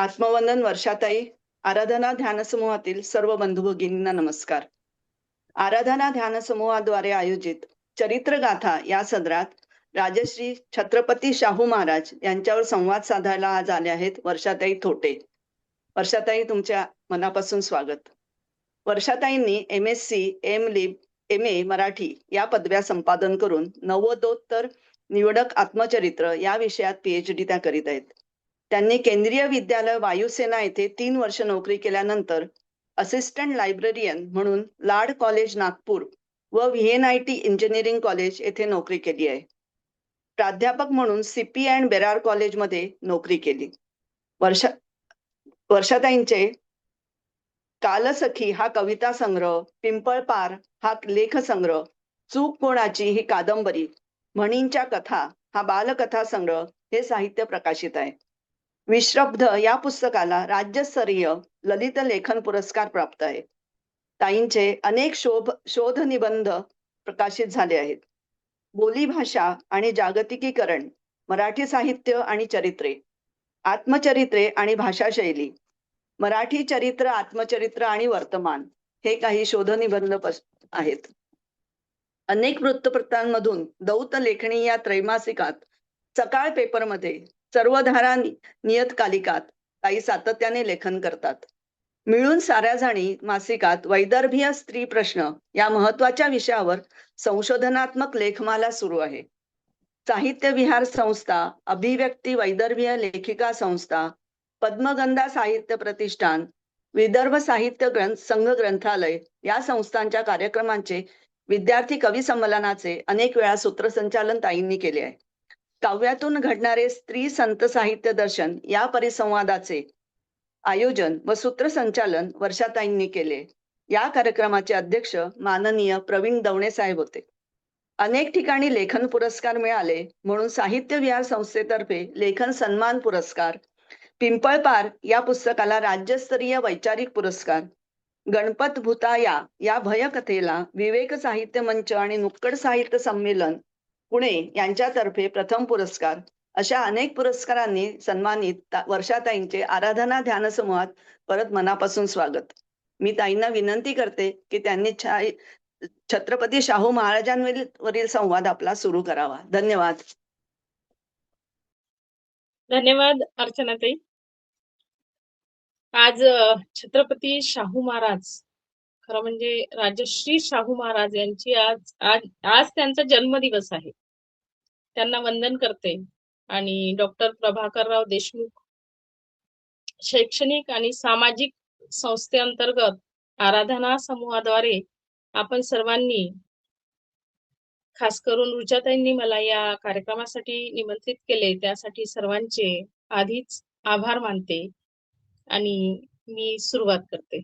आत्मवंदन वर्षाताई. आराधना ध्यान समूहातील सर्व बंधू भगिनींना नमस्कार. आराधना ध्यान समूहाद्वारे आयोजित चरित्रगाथा या सदरात राजश्री छत्रपती शाहू महाराज यांच्यावर संवाद साधायला आज आले आहेत वर्षाताई थोटे. वर्षाताई, तुमच्या मनापासून स्वागत. वर्षाताईंनी MSc, M.Lib, MA मराठी या पदव्या संपादन करून नव्वदोत्तर निवडक आत्मचरित्र या विषयात PhD त्या करीत आहेत. त्यांनी केंद्रीय विद्यालय वायुसेना येथे 3 वर्ष नोकरी केल्यानंतर असिस्टंट लायब्ररियन म्हणून लाड कॉलेज नागपूर व VNIT इंजिनिअरिंग कॉलेज येथे नोकरी केली आहे. प्राध्यापक म्हणून CP अँड बेरार कॉलेजमध्ये नोकरी केली. वर्षाताईंचे कालसखी हा कविता संग्रह, पिंपळपार हा लेख संग्रह, चूक कोणाची ही कादंबरी, म्हणींच्या कथा हा बालकथा संग्रह हे साहित्य प्रकाशित आहे. विश्रब्ध या पुस्तकाला राज्यस्तरीय ललित लेखन पुरस्कार प्राप्त आहे. ताईंचे अनेक शोध निबंध प्रकाशित झाले आहेत. बोलीभाषा आणि जागतिकीकरण, मराठी साहित्य आणि चरित्रे, आत्मचरित्रे आणि भाषाशैली, मराठी चरित्र, आत्मचरित्र आणि वर्तमान हे काही शोधनिबंध आहेत. अनेक वृत्तपत्रांमधून दौत लेखणी या त्रैमासिकात, सकाळ पेपरमध्ये, सर्वधारा नियतकालिकात ताई सातत्याने लेखन करतात. मिळून साऱ्या जणी मासिकात वैदर्भीय स्त्री प्रश्न या महत्वाच्या विषयावर संशोधनात्मक लेखमाला सुरू आहे. साहित्य विहार संस्था, अभिव्यक्ती वैदर्भीय लेखिका संस्था, पद्मगंधा साहित्य प्रतिष्ठान, विदर्भ साहित्य संघ ग्रंथालय या संस्थांच्या कार्यक्रमांचे, विद्यार्थी कवी संमेलनाचे अनेक वेळा सूत्रसंचालन ताईंनी केले आहे. काव्यातून घडणारे स्त्री संत साहित्य दर्शन या परिसंवादाचे आयोजन व सूत्रसंचालन वर्षाताईंनी केले. या कार्यक्रमाचे अध्यक्ष माननीय प्रवीण दवणे साहेब होते. अनेक ठिकाणी लेखन पुरस्कार मिळाले म्हणून साहित्य विहार संस्थेतर्फे लेखन सन्मान पुरस्कार, पिंपळपार या पुस्तकाला राज्यस्तरीय वैचारिक पुरस्कार, गणपत भूताया या भयकथेला विवेक साहित्य मंच आणि नुक्कड साहित्य संमेलन पुणे यांच्यातर्फे प्रथम पुरस्कार, अशा अनेक पुरस्कारांनी सन्मानित वर्षाताईंचे आराधना ध्यान समूहात परत मनापासून स्वागत. मी ताईंना विनंती करते की त्यांनी छत्रपती शाहू महाराजांवरील संवाद आपला सुरू करावा. धन्यवाद. धन्यवाद अर्चनाताई. आज छत्रपती शाहू महाराज, खरं म्हणजे राजश्री शाहू महाराज यांची आज आज आज त्यांचा जन्मदिवस आहे. त्यांना वंदन करते. आणि डॉक्टर प्रभाकरराव देशमुख शैक्षणिक आणि सामाजिक संस्थेअंतर्गत आराधना समूहाद्वारे आपण सर्वांनी, खास करून ऋचाताईंनी मला या कार्यक्रमासाठी निमंत्रित केले, त्यासाठी सर्वांचे आधीच आभार मानते आणि मी सुरुवात करते.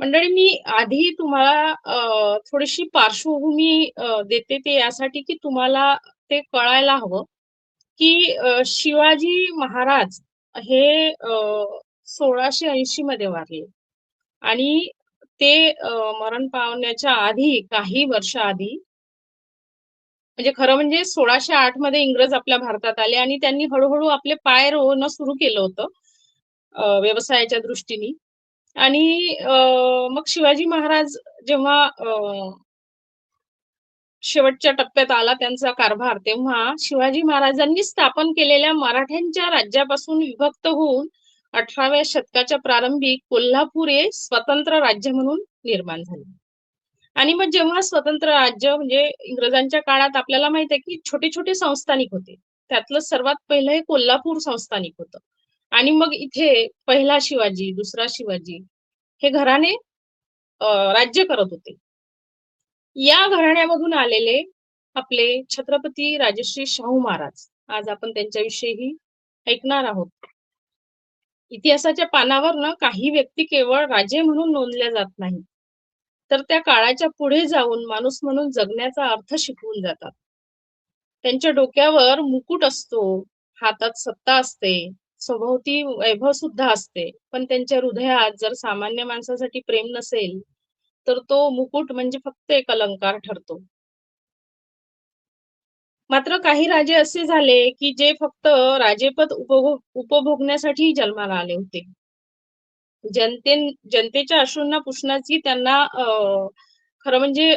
मंडळी, मी आधी तुम्हाला थोडीशी पार्श्वभूमी देते, ते यासाठी की तुम्हाला ते कळायला हवं की शिवाजी महाराज हे 1680 मध्ये वारले आणि ते मरण पावण्याच्या आधी काही वर्ष आधी, म्हणजे खरं म्हणजे 1608 मध्ये इंग्रज आपल्या भारतात आले आणि त्यांनी हळूहळू आपले पाय रोवणं सुरू केलं होतं व्यवसायाच्या दृष्टीने. आणि मग शिवाजी महाराज जेव्हा शेवटच्या टप्प्यात आला त्यांचा कारभार, तेव्हा शिवाजी महाराजांनी स्थापन केलेल्या मराठ्यांच्या राज्यापासून विभक्त होऊन 18व्या शतकाच्या प्रारंभी कोल्हापूर हे स्वतंत्र राज्य म्हणून निर्माण झाले. आणि मग जेव्हा स्वतंत्र राज्य, म्हणजे इंग्रजांच्या काळात आपल्याला माहित आहे की छोटे छोटे संस्थानिक होते, त्यातलं सर्वात पहिलं हे कोल्हापूर संस्थानिक होतं. आणि मग इथे पहिला शिवाजी, दुसरा शिवाजी हे घराणे राज्य करत होते. या घराण्यामधून आलेले आपले छत्रपती राजश्री शाहू महाराज, आज आपण त्यांच्याविषयी ऐकणार आहोत. इतिहासाच्या पानावर ना काही व्यक्ती केवळ राजे म्हणून नोंदल्या जात नाही, तर त्या काळाच्या पुढे जाऊन माणूस म्हणून जगण्याचा अर्थ शिकवून जातात. त्यांच्या डोक्यावर मुकुट असतो, हातात सत्ता असते, सभोवती वैभव सुद्धा असते, पण त्यांच्या हृदयात जर सामान्य माणसासाठी प्रेम नसेल तर तो मुकुट म्हणजे फक्त एक अलंकार ठरतो. मात्र काही राजे असे झाले की जे फक्त राजेपद उपभोगण्यासाठी जन्माला आले होते. जनतेच्या अश्रूंना पुसण्याची त्यांना खरं म्हणजे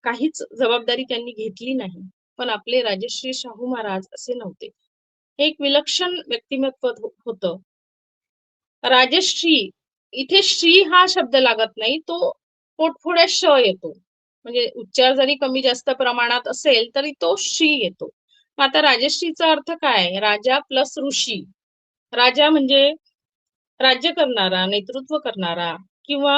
काहीच जबाबदारी त्यांनी घेतली नाही. पण आपले राजश्री शाहू महाराज असे नव्हते. हे एक विलक्षण व्यक्तिमत्व होतं. राजश्री, इथे श्री हा शब्द लागत नाही, तो पोटफोड्यात श येतो. म्हणजे उच्चार जरी कमी जास्त प्रमाणात असेल तरी तो श्री येतो. मग आता राजश्रीचा अर्थ काय? राजा प्लस ऋषी. राजा म्हणजे राज्य करणारा, नेतृत्व करणारा किंवा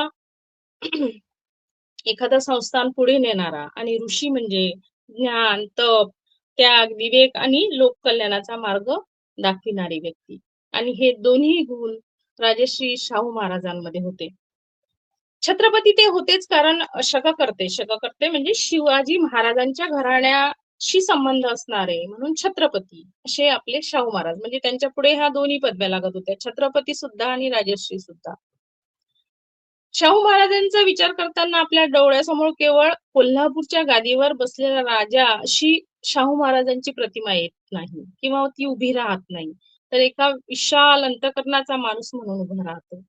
एखादं संस्थान पुढे नेणारा, आणि ऋषी म्हणजे ज्ञान, तप, त्याग, विवेक आणि लोककल्याणाचा मार्ग दाखविणारी व्यक्ती. आणि हे दोन्ही गुण राजश्री शाहू महाराजांमध्ये होते. छत्रपती ते होतेच कारण शककर्ते म्हणजे शिवाजी महाराजांच्या घराण्याशी संबंध असणारे म्हणून छत्रपती असे आपले शाहू महाराज. म्हणजे त्यांच्या पुढे ह्या दोन्ही पदव्या लागत होत्या, छत्रपती सुद्धा आणि राजश्री सुद्धा. शाहू महाराजांचा विचार करताना आपल्या डोळ्यासमोर केवळ कोल्हापूरच्या गादीवर बसलेला राजा अशी शाहू महाराजांची प्रतिमा येत नाही किंवा ती उभी राहत नाही, तर एका विशाल अंतःकरणाचा माणूस म्हणून उभा राहतो.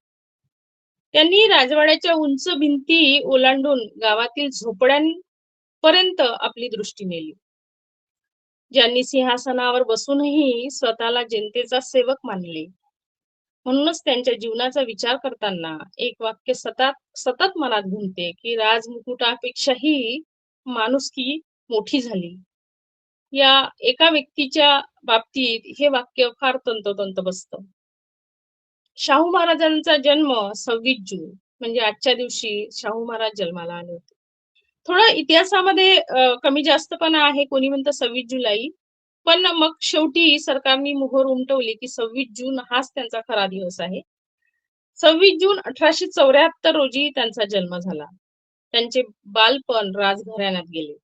त्यांनी राजवाड्याच्या उंच भिंती ओलांडून गावातील झोपड्यांपर्यंत आपली दृष्टी नेली. ज्यांनी सिंहासनावर बसूनही स्वतःला जनतेचा सेवक मानले. म्हणूनच त्यांच्या जीवनाचा विचार करताना एक वाक्य सतत मनात घुमते की राजमुकुटापेक्षाही माणुसकी मोठी झाली. या एका व्यक्तीच्या बाबतीत हे वाक्य फार तंतोतंत बसतं. शाहू महाराजांचा जन्म 26 जून म्हणजे आजच्या दिवशी शाहू महाराज जन्माला आले होते. थोडं इतिहासामध्ये कमी जास्तपणा आहे, कोणी म्हणतं 26 जुलै, पण मग शेवटी सरकारने मोहर उमटवली की 26 जून हाच त्यांचा खरा दिवस आहे. 26 जून 1874 रोजी त्यांचा जन्म झाला. त्यांचे बालपण राजघराण्यात गेले.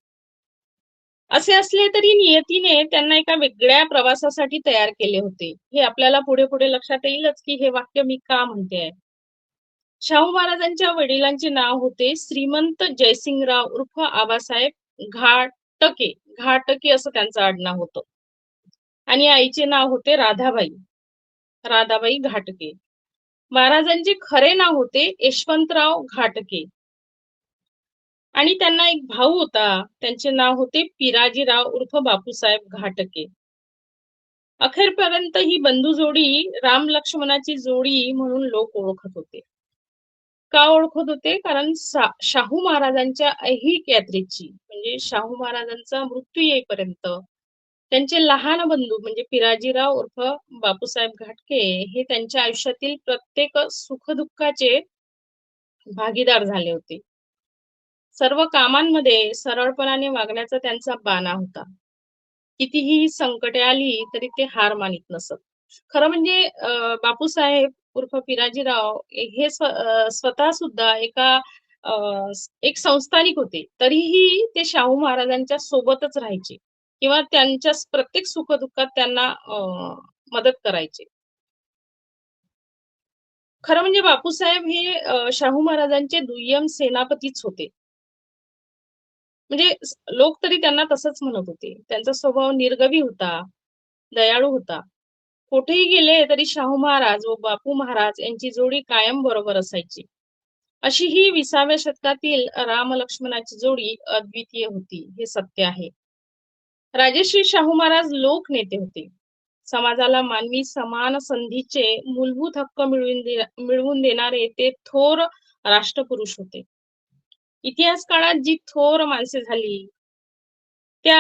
असे असले तरी नियतीने त्यांना एका वेगळ्या प्रवासासाठी तयार केले होते. हे आपल्याला पुढे पुढे लक्षात येईलच की हे वाक्य मी का म्हणते. शाहू महाराजांच्या वडिलांचे नाव होते श्रीमंत जयसिंगराव उर्फ आबासाहेब घाटके. घाटके असं त्यांचं आडनाव होतं. आणि आईचे नाव होते राधाबाई घाटके. महाराजांचे खरे नाव होते यशवंतराव घाटके. आणि त्यांना एक भाऊ होता, त्यांचे नाव होते पिराजीराव उर्फ बापूसाहेब घाटके. अखेरपर्यंत ही बंधू जोडी राम लक्ष्मणाची जोडी म्हणून लोक ओळखत होते. का ओळखत होते? कारण शाहू महाराजांच्या ऐहिक यात्रेची म्हणजे शाहू महाराजांचा मृत्यू येईपर्यंत त्यांचे लहान बंधू म्हणजे पिराजीराव उर्फ बापूसाहेब घाटके हे त्यांच्या आयुष्यातील प्रत्येक सुखदुःखाचे भागीदार झाले होते. सर्व कामांमध्ये सरळपणाने वागण्याचा त्यांचा बाणा होता. कितीही संकटे आली तरी ते हार मानित नसत. खरं म्हणजे बापूसाहेब उर्फ पिराजीराव हे स्वतः सुद्धा एक संस्थानिक होते, तरीही ते शाहू महाराजांच्या सोबतच राहायचे किंवा त्यांच्या प्रत्येक सुखदुःखात त्यांना मदत करायचे. खरं म्हणजे बापूसाहेब हे शाहू महाराजांचे दुय्यम सेनापतीच होते. म्हणजे लोक तरी त्यांना तसंच म्हणत होते. त्यांचा स्वभाव निर्गवी होता, दयाळू होता. कुठेही गेले तरी शाहू महाराज व बापू महाराज यांची जोडी कायम बरोबर असायची. अशी ही 20व्या शतकातील राम लक्ष्मणाची जोडी अद्वितीय होती, हे सत्य आहे. राजश्री शाहू महाराज लोकनेते होते. समाजाला मानवी समान संधीचे मूलभूत हक्क मिळवून देणारे ते थोर राष्ट्रपुरुष होते. इतिहास काळात जी थोर माणसे झाली त्या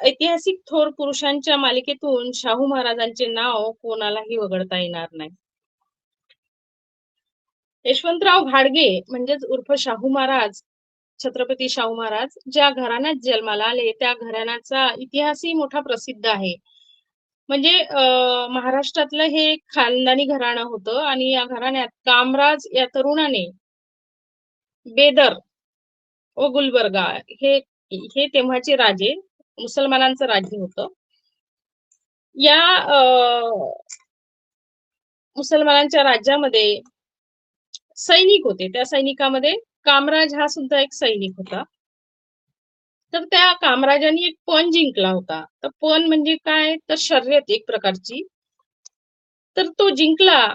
ऐतिहासिक थोर पुरुषांच्या मालिकेतून शाहू महाराजांचे नाव कोणालाही वगळता येणार नाही. यशवंतराव घाडगे म्हणजेच उर्फ शाहू महाराज, छत्रपती शाहू महाराज ज्या घराण्यात जन्माला आले त्या घराण्याचा इतिहासही मोठा प्रसिद्ध आहे. म्हणजे महाराष्ट्रातलं हे खानदानी घराणं होतं आणि या घराण्यात कामराज या तरुणाने बेदर व गुलबर्गा हे तेव्हाचे राजे, मुसलमानांचं राज्य होतं. या मुसलमानांच्या राज्यामध्ये सैनिक होते. त्या सैनिकामध्ये कामराज हा सुद्धा एक सैनिक होता. तर त्या कामराजांनी एक पण जिंकला होता. तर पण म्हणजे काय, तर शर्यत एक प्रकारची. तर तो जिंकला.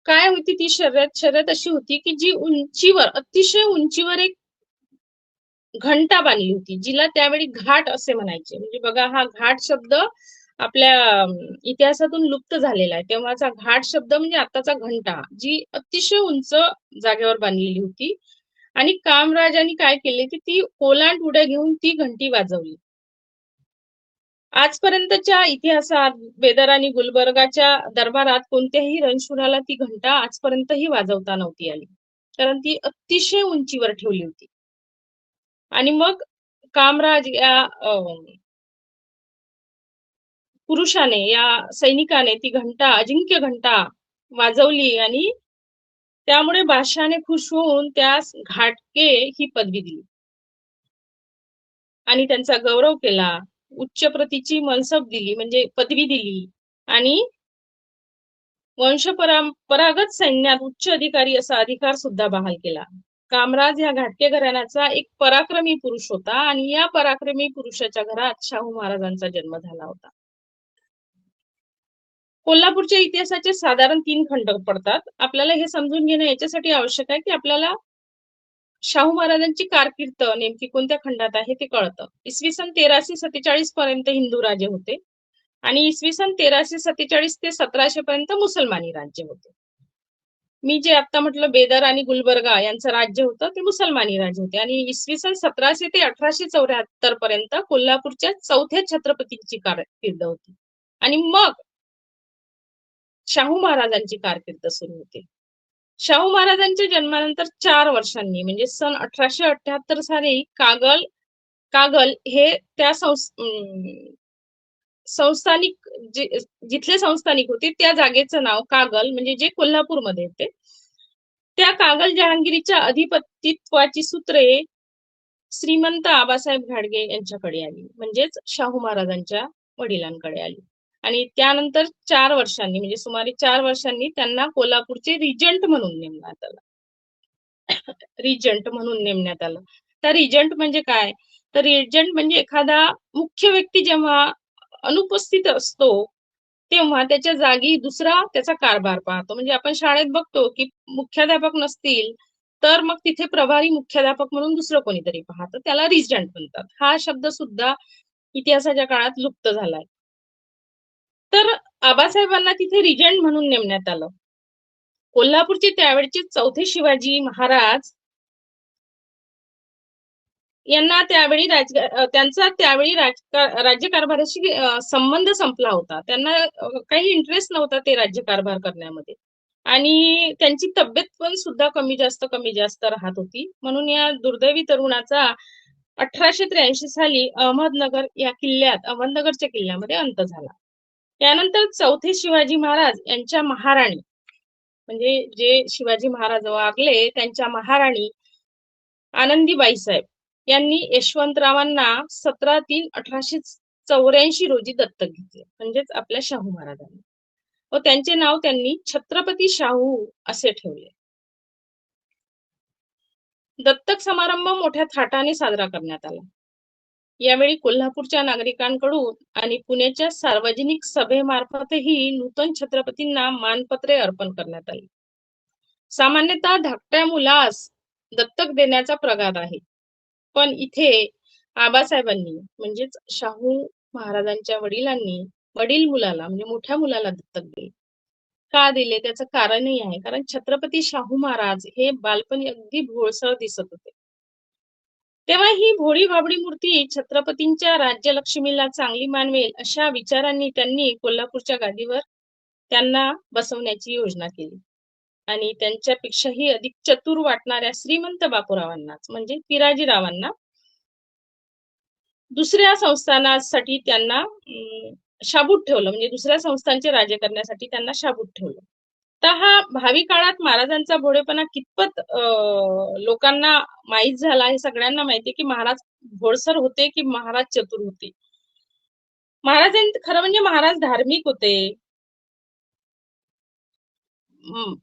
काय होती ती शर्यत? शर्यत अशी होती की जी उंचीवर, अतिशय उंचीवर एक घंटा बांधली होती, जिला त्यावेळी घाट असे म्हणायचे. म्हणजे बघा, हा घाट शब्द आपल्या इतिहासातून लुप्त झालेला आहे. तेव्हाचा घाट शब्द म्हणजे आताचा घंटा, जी अतिशय उंच जागेवर बांधलेली होती. आणि कामराजांनी काय केले की ती कोलांट उड्या घेऊन ती घंटी वाजवली. आजपर्यंतच्या इतिहासात बेदर आणि गुलबर्गाच्या दरबारात कोणत्याही रणशूराला ती घंटा आजपर्यंतही वाजवता नव्हती आली, कारण ती अतिशय उंचीवर ठेवली होती. आणि मग कामराज या पुरुषाने, या सैनिकाने ती घंटा, अजिंक्य घंटा वाजवली आणि त्यामुळे बादशहाने खुश होऊन त्यास घाटके ही पदवी दिली आणि त्यांचा गौरव केला. उच्च प्रतीची मनसब दिली, म्हणजे पदवी दिली. आणि वंशपरंपरागत सैन्यात उच्च अधिकारी असा अधिकार सुद्धा बहाल केला. कामराज या घाटगे घराण्याचा एक पराक्रमी पुरुष होता आणि या पराक्रमी पुरुषाच्या घरात शाहू महाराजांचा जन्म झाला होता. कोल्हापूरच्या इतिहासाचे साधारण 3 खंड पडतात. आपल्याला हे समजून घेणं याच्यासाठी आवश्यक आहे की आपल्याला शाहू महाराजांची कारकीर्द नेमकी कोणत्या खंडात आहे ते कळतं. इसवी सन 1347 पर्यंत हिंदू राजे होते आणि इसवी सन 1347 ते 1700 पर्यंत मुसलमानी राज्य होते. मी जे आता म्हटलं बेदर आणि गुलबर्गा यांचं राज्य होतं ते मुसलमानी राज्य होते. आणि इसवी सन 1700 ते 1874 पर्यंत कोल्हापूरच्या चौथ्या छत्रपतींची कारकीर्द होती. आणि मग शाहू महाराजांची कारकीर्द सुरू होते. शाहू महाराजांच्या जन्मानंतर 4 वर्षांनी म्हणजे सन 1878 साली कागल हे त्या संस्थानिक जिथले संस्थानिक होते त्या जागेचं नाव कागल, म्हणजे जे कोल्हापूरमध्ये येते, त्या कागल जहांगीरीच्या अधिपतित्वाची सूत्रे श्रीमंत आबासाहेब घाटगे यांच्याकडे आली, म्हणजेच शाहू महाराजांच्या वडिलांकडे आली. आणि त्यानंतर 4 वर्षांनी म्हणजे सुमारे 4 वर्षांनी त्यांना कोल्हापूरचे रिजंट म्हणून नेमण्यात आलं. रिजंट म्हणून नेमण्यात आलं. तर रिजंट म्हणजे काय? तर रिजंट म्हणजे एखादा मुख्य व्यक्ती जेव्हा अनुपस्थित असतो तेव्हा त्याच्या जागी दुसरा त्याचा कारभार पाहतो. म्हणजे आपण शाळेत बघतो की मुख्याध्यापक नसतील तर मग तिथे प्रभारी मुख्याध्यापक म्हणून दुसरं कोणीतरी पाहतं, त्याला रिजंट म्हणतात. हा शब्द सुद्धा इतिहासाच्या काळात लुप्त झालाय. तर आबासाहेबांना तिथे रिजंट म्हणून नेमण्यात आलं. कोल्हापूरचे त्यावेळचे चौथे शिवाजी महाराज यांना त्यावेळी त्यांचा त्यावेळी राज्यकारभाराशी संबंध संपला होता. त्यांना काही इंटरेस्ट नव्हता ते राज्यकारभार करण्यामध्ये. आणि त्यांची तब्येत पण सुद्धा कमी जास्त राहत होती. म्हणून या दुर्दैवी तरुणाचा 1883 साली अहमदनगरच्या किल्ल्यामध्ये अंत झाला. त्यानंतर चौथे शिवाजी महाराज यांच्या महाराणी, म्हणजे जे शिवाजी महाराज वारले त्यांच्या महाराणी आनंदीबाई साहेब यांनी यशवंतरावांना 17/3/1884 रोजी दत्तक घेतले, म्हणजेच आपल्या शाहू महाराजांनी, व त्यांचे नाव त्यांनी छत्रपती शाहू असे ठेवले. दत्तक समारंभ मोठ्या थाटाने साजरा करण्यात आला. यावेळी कोल्हापूरच्या नागरिकांकडून आणि पुण्याच्या सार्वजनिक सभेमार्फतही नूतन छत्रपतींना मानपत्रे अर्पण करण्यात आली. सामान्यतः धाकट्या मुलास दत्तक देण्याचा प्रघात आहे, पण इथे आबासाहेबांनी म्हणजेच शाहू महाराजांच्या वडिलांनी वडील मुलाला म्हणजे मोठ्या मुलाला दत्तक दिले. का दिले त्याचं कारणही आहे, कारण छत्रपती शाहू महाराज हे बालपणी अगदी भोळसर दिसत होते. तेव्हा ही भोळी भाबडी मूर्ती छत्रपतींच्या राज्यलक्ष्मीला चांगली मानवेल अशा विचारांनी त्यांनी कोल्हापूरच्या गादीवर त्यांना बसवण्याची योजना केली. आणि त्यांच्यापेक्षाही अधिक चतुर वाटणाऱ्या श्रीमंत बापूरावांनाच म्हणजे पिराजीरावांना दुसऱ्या संस्थानासाठी त्यांना शाबूत ठेवलं, म्हणजे दुसऱ्या संस्थांचे राज्य करण्यासाठी त्यांना शाबूत ठेवलं. तर हा भावी काळात महाराजांचा भोळेपणा कितपत लोकांना माहीत झाला हे सगळ्यांना माहिती की महाराज भोळसर होते की महाराज चतुर होते. खरं म्हणजे महाराज धार्मिक होते,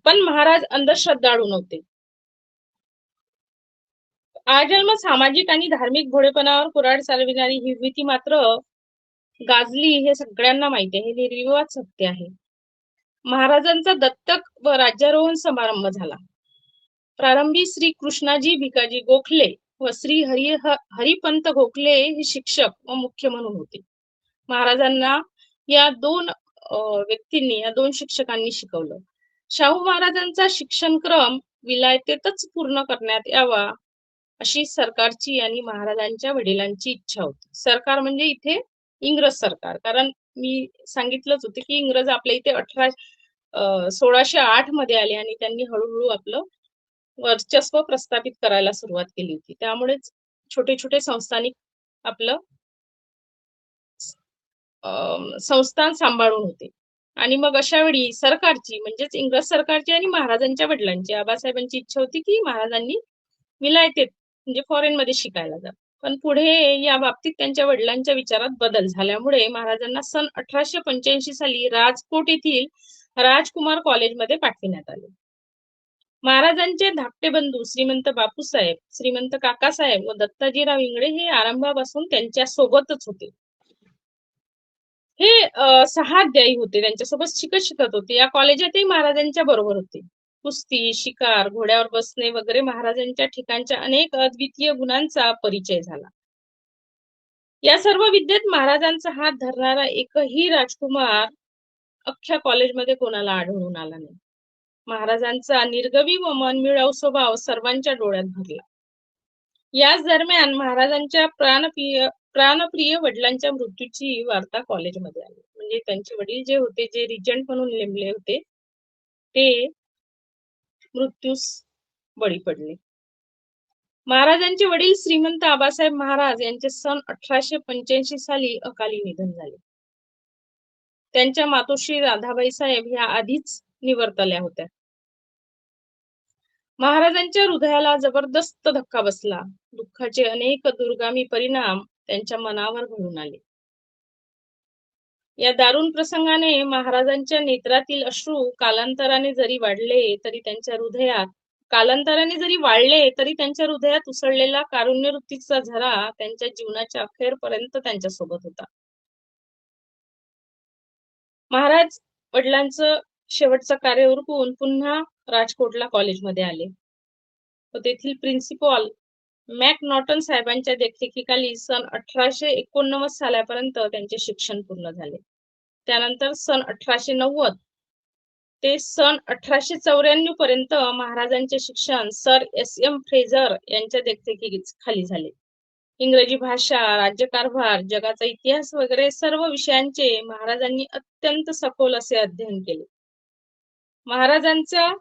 पण महाराज अंधश्रद्धाळू नव्हते. आजन्म सामाजिक आणि धार्मिक भोळेपणावर कुऱ्हाड चालविणारी ही युती मात्र गाजली हे सगळ्यांना माहिती आहे. हे निर्विवाद सत्य आहे. महाराजांचा दत्तक व राज्यारोहण समारंभ झाला. प्रारंभी श्री कृष्णाजी भिकाजी गोखले व श्री हरिपंत गोखले हे शिक्षक व मुख्य म्हणून होते. महाराजांना या दोन व्यक्तींनी, या दोन शिक्षकांनी शिकवलं. शाहू महाराजांचा शिक्षणक्रम विलायतेतच पूर्ण करण्यात यावा अशी सरकारची आणि महाराजांच्या वडिलांची इच्छा होती. सरकार म्हणजे इथे इंग्रज सरकार, कारण मी सांगितलंच होते की इंग्रज आपल्या इथे 1608 मध्ये आले आणि त्यांनी हळूहळू आपलं वर्चस्व प्रस्थापित करायला सुरुवात केली होती. त्यामुळेच छोटे छोटे संस्थानिक आपलं संस्थान सांभाळून होते. आणि मग अशा वेळी सरकारची म्हणजेच इंग्रज सरकारची आणि महाराजांच्या वडिलांची, आबासाहेबांची इच्छा होती की महाराजांनी विलायतेत म्हणजे फॉरेन मध्ये शिकायला जा. पण पुढे या बाबतीत त्यांच्या वडिलांच्या विचारात बदल झाल्यामुळे महाराजांना सन 1885 साली राजकोट येथील राजकुमार कॉलेजमध्ये पाठविण्यात आले. महाराजांचे धाकटे बंधू श्रीमंत बापूसाहेब, श्रीमंत काकासाहेब व दत्ताजीराव इंगळे हे आरंभापासून त्यांच्या सोबतच होते. हे सहाध्यायी होते, त्यांच्यासोबत शिकत होते. या कॉलेजातही महाराजांच्या बरोबर होते. कुस्ती, शिकार, घोड्यावर बसणे वगैरे महाराजांच्या ठिकाणच्या अनेक अद्वितीय गुणांचा परिचय झाला. या सर्व विद्येत महाराजांचा हात धरणारा एकही राजकुमार अख्ख्या कॉलेजमध्ये कोणाला आढळून आला नाही. महाराजांचा निर्गवी व मनमिळाऊ स्वभाव सर्वांच्या डोळ्यात भरला. याच दरम्यान महाराजांच्या प्राणप्रिय वडिलांच्या मृत्यूची वार्ता कॉलेजमध्ये आली. म्हणजे त्यांचे वडील जे होते, जे रिजंट म्हणून नेमले होते, ते मृत्यूस बळी पडले. महाराजांचे वडील श्रीमंत आबासाहेब महाराज यांचे सन 1885 साली अकाली निधन झाले. त्यांच्या मातोश्री राधाबाई साहेब ह्या आधीच निवर्तल्या होत्या. महाराजांच्या हृदयाला जबरदस्त धक्का बसला. दुःखाचे अनेक दुर्गामी परिणाम त्यांच्या मनावर घडून आले. या दारुण प्रसंगाने महाराजांच्या नेत्रातील अश्रू कालांतराने जरी वाढले तरी त्यांच्या हृदयात उसळलेला कारुण्यवृत्तीचा झरा त्यांच्या जीवनाच्या अखेरपर्यंत त्यांच्या सोबत होता. महाराज वडिलांचं शेवटचं कार्य उरकून पुन्हा राजकोटला कॉलेजमध्ये आले व तेथील प्रिन्सिपॉल मॅकनॉटन साहेबांच्या देखरेखीखाली सन 1889 सालापर्यंत त्यांचे शिक्षण पूर्ण झाले. त्यानंतर सन 1890 ते सन 1894 पर्यंत महाराजांचे शिक्षण सर S.M. फ्रेझर यांच्या देखरेखीखाली झाले. इंग्रजी भाषा, राज्यकारभार, जगाचा इतिहास वगैरे सर्व विषयांचे महाराजांनी अत्यंत सखोल असे अध्ययन केले. महाराजांचा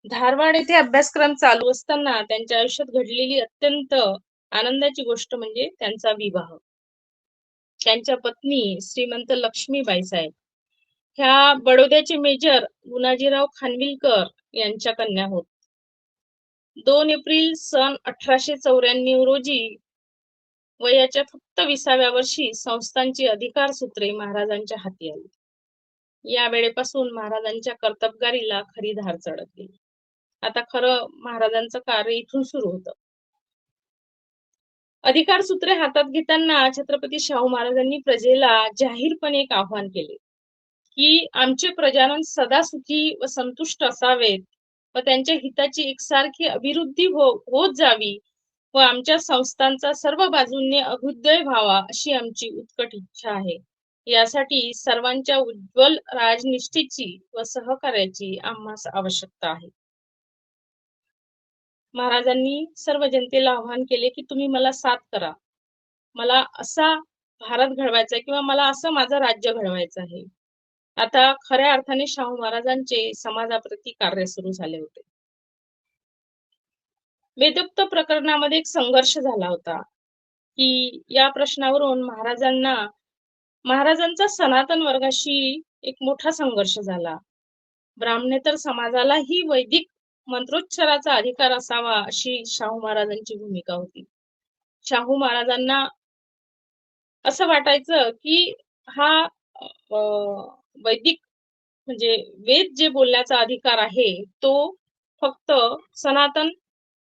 धारवाड येथे अभ्यासक्रम चालू असताना त्यांच्या आयुष्यात घडलेली अत्यंत आनंदाची गोष्ट म्हणजे त्यांचा विवाह. त्यांच्या पत्नी श्रीमंत लक्ष्मीबाई साहेब ह्या बडोद्याचे मेजर गुणाजीराव खानविलकर यांच्या कन्या होत. 2 एप्रिल सन 1894 रोजी वयाच्या फक्त 20व्या वर्षी संस्थांची अधिकार सूत्रे महाराजांच्या हाती आली. या वेळेपासून महाराजांच्या कर्तबगारीला खरी धार चढत गेली. आता खरं महाराजांचं कार्य इथून सुरू होतं. अधिकार सूत्रे हातात घेताना छत्रपती शाहू महाराजांनी प्रजेला जाहीरपणे एक आव्हान केले की आमचे प्रजाजन सदा सुखी व संतुष्ट असावेत व त्यांच्या हिताची एकसारखी अभिवृद्धी होत जावी व आमच्या संस्थांचा सर्व बाजूंनी अभ्युदय व्हावा अशी आमची उत्कट इच्छा आहे. यासाठी सर्वांच्या उज्ज्वल राजनिष्ठेची व सहकार्याची आम्हास आवश्यकता आहे. महाराजांनी सर्व जनतेला आवाहन केले की तुम्ही मला साथ करा. मला असा भारत घडवायचा आहे किंवा मला असं माझं राज्य घडवायचं आहे. आता खऱ्या अर्थाने शाहू महाराजांचे समाजाप्रती कार्य सुरू झाले होते. वेदोक्त प्रकरणामध्ये एक संघर्ष झाला होता की या प्रश्नावरून महाराजांचा सनातन वर्गाशी एक मोठा संघर्ष झाला. ब्राह्मणेतर समाजालाही वैदिक मंत्रोच्चाराचा अधिकार असावा अशी शाहू महाराजांची भूमिका होती. शाहू महाराजांना असं वाटायचं की हा वैदिक म्हणजे वेद जे बोलण्याचा अधिकार आहे तो फक्त सनातन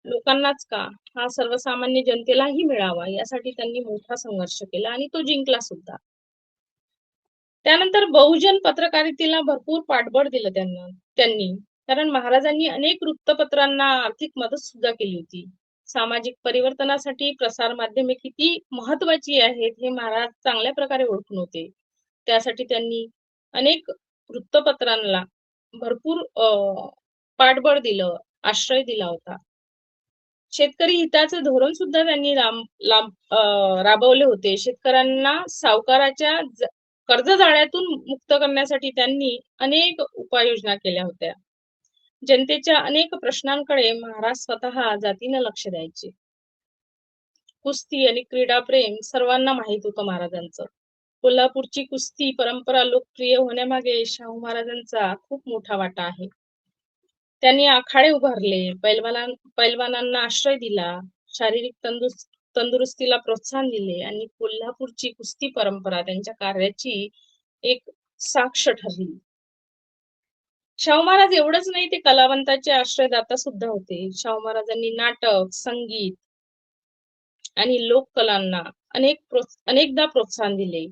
लोकांनाच का, हा सर्वसामान्य जनतेलाही मिळावा यासाठी त्यांनी मोठा संघर्ष केला आणि तो जिंकला सुद्धा. त्यानंतर बहुजन पत्रकारितेला भरपूर पाठबळ दिलं त्यांनी. कारण महाराजांनी अनेक वृत्तपत्रांना आर्थिक मदत सुद्धा केली होती. सामाजिक परिवर्तनासाठी प्रसार माध्यमे किती महत्वाची आहेत हे महाराज चांगल्या प्रकारे ओळखून होते. त्यासाठी त्यांनी अनेक वृत्तपत्रांना भरपूर पाठबळ दिलं, आश्रय दिला होता. शेतकरी हिताचे धोरण सुद्धा त्यांनी राबवले होते. शेतकऱ्यांना सावकाराच्या कर्जजाळ्यातून मुक्त करण्यासाठी त्यांनी अनेक उपाययोजना केल्या होत्या. जनतेच्या अनेक प्रश्नांकडे महाराज स्वतः जातीनं लक्ष द्यायचे. कुस्ती आणि क्रीडा प्रेम सर्वांना माहित होतं महाराजांचं. कोल्हापूरची कुस्ती परंपरा लोकप्रिय होण्यामागे शाहू महाराजांचा खूप मोठा वाटा आहे. त्यांनी आखाडे उभारले, पैलवानांना आश्रय दिला, शारीरिक तंदुरुस्तीला प्रोत्साहन दिले आणि कोल्हापूरची कुस्ती परंपरा त्यांच्या कार्याची एक साक्ष ठरली. शाहू महाराज एवढंच नाही, ते कलावंताचे आश्रयदाता सुद्धा होते. शाहू महाराजांनी नाटक, संगीत आणि लोककलांना अनेकदा प्रोत्साहन दिले.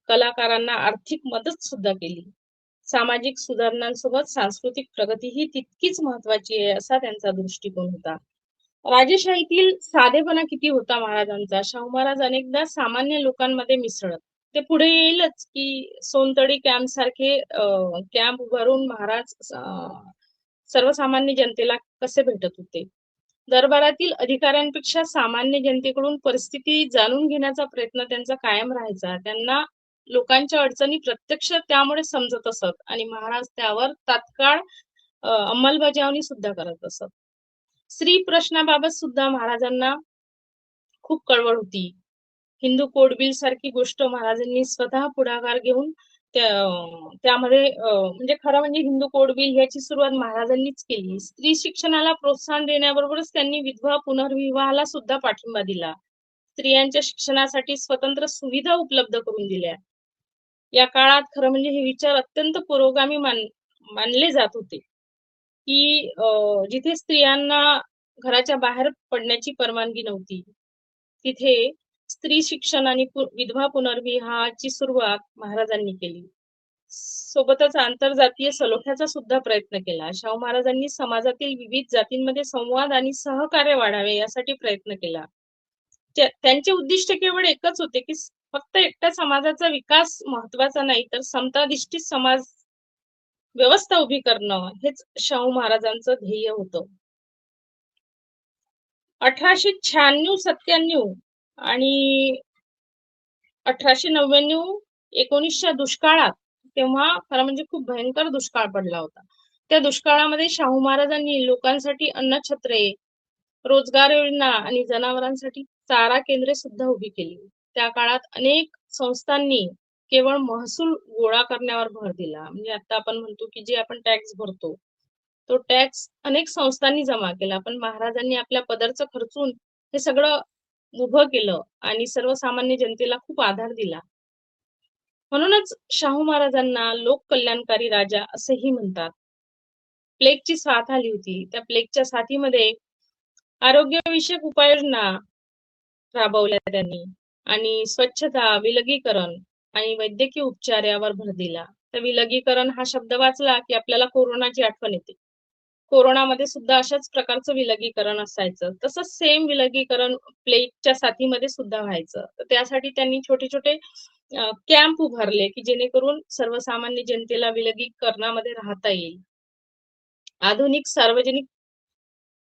कलाकारांना आर्थिक मदत सुद्धा केली. सामाजिक सुधारणांसोबत सांस्कृतिक प्रगती ही तितकीच महत्वाची आहे असा त्यांचा दृष्टिकोन होता. राजेशाहीतील साधेपणा किती होता महाराजांचा. शाहू महाराज अनेकदा सामान्य लोकांमध्ये मिसळत. ते पुढे येईलच की सोनतळी कॅम्प सारखे कॅम्प उभारून महाराज सर्वसामान्य जनतेला कसे भेटत होते. दरबारातील अधिकाऱ्यांपेक्षा सामान्य जनतेकडून परिस्थिती जाणून घेण्याचा प्रयत्न त्यांचा कायम राहायचा. त्यांना लोकांच्या अडचणी प्रत्यक्ष त्यामुळे समजत असत आणि महाराज त्यावर तात्काळ अंमलबजावणी सुद्धा करत असत. स्त्री प्रश्नाबाबत सुद्धा महाराजांना खूप कळवळ होती. हिंदू कोड बिल सारखी गोष्ट महाराजांनी स्वतः पुढाकार घेऊन त्यामध्ये म्हणजे खरं म्हणजे हिंदू कोड बिल याची सुरुवात महाराजांनीच केली. स्त्री शिक्षणाला प्रोत्साहन देण्याबरोबरच त्यांनी विधवा पुनर्विवाहाला सुद्धा पाठिंबा दिला. स्त्रियांच्या शिक्षणासाठी स्वतंत्र सुविधा उपलब्ध करून दिल्या. या काळात खरं म्हणजे हे विचार अत्यंत पुरोगामी मानले जात होते की जिथे स्त्रियांना घराच्या बाहेर पडण्याची परवानगी नव्हती, तिथे स्त्री शिक्षण आणि विधवा पुनर्विवाहाची सुरुवात महाराजांनी केली. सोबतच आंतरजातीय सलोख्याचा सुद्धा प्रयत्न केला. शाहू महाराजांनी समाजातील विविध जातींमध्ये संवाद आणि सहकार्य वाढावे यासाठी प्रयत्न केला. त्यांचे उद्दिष्ट केवळ एकच होते की फक्त एकट्या समाजाचा विकास महत्वाचा नाही, तर समताधिष्ठित समाज व्यवस्था उभी करणं हेच शाहू महाराजांचं ध्येय होतं. 1896-97 आणि 1899-19च्या दुष्काळात, तेव्हा खरं म्हणजे खूप भयंकर दुष्काळ पडला होता. त्या दुष्काळामध्ये शाहू महाराजांनी लोकांसाठी अन्नछत्रे, रोजगार योजना आणि जनावरांसाठी चारा केंद्रे सुद्धा उभी केली. त्या काळात अनेक संस्थांनी केवळ महसूल गोळा करण्यावर भर दिला. म्हणजे आता आपण म्हणतो की जे आपण टॅक्स भरतो, तो टॅक्स अनेक संस्थांनी जमा केला, पण महाराजांनी आपल्या पदरचं खर्चून हे सगळं उभं केलं आणि सर्वसामान्य जनतेला खूप आधार दिला. म्हणूनच शाहू महाराजांना लोक कल्याणकारी राजा असेही म्हणतात. प्लेगची साथ आली होती. त्या प्लेगच्या साथीमध्ये आरोग्यविषयक उपाययोजना राबवल्या त्यांनी आणि स्वच्छता, विलगीकरण आणि वैद्यकीय उपचार यावर भर दिला. तर विलगीकरण हा शब्द वाचला की आपल्याला कोरोनाची आठवण येते. कोरोनामध्ये सुद्धा अशाच प्रकारचं विलगीकरण असायचं. तसंच सेम विलगीकरण प्लेगच्या साथीमध्ये सुद्धा व्हायचं. तर त्यासाठी त्यांनी छोटे छोटे कॅम्प उभारले की जेणेकरून सर्वसामान्य जनतेला विलगीकरणामध्ये राहता येईल. आधुनिक सार्वजनिक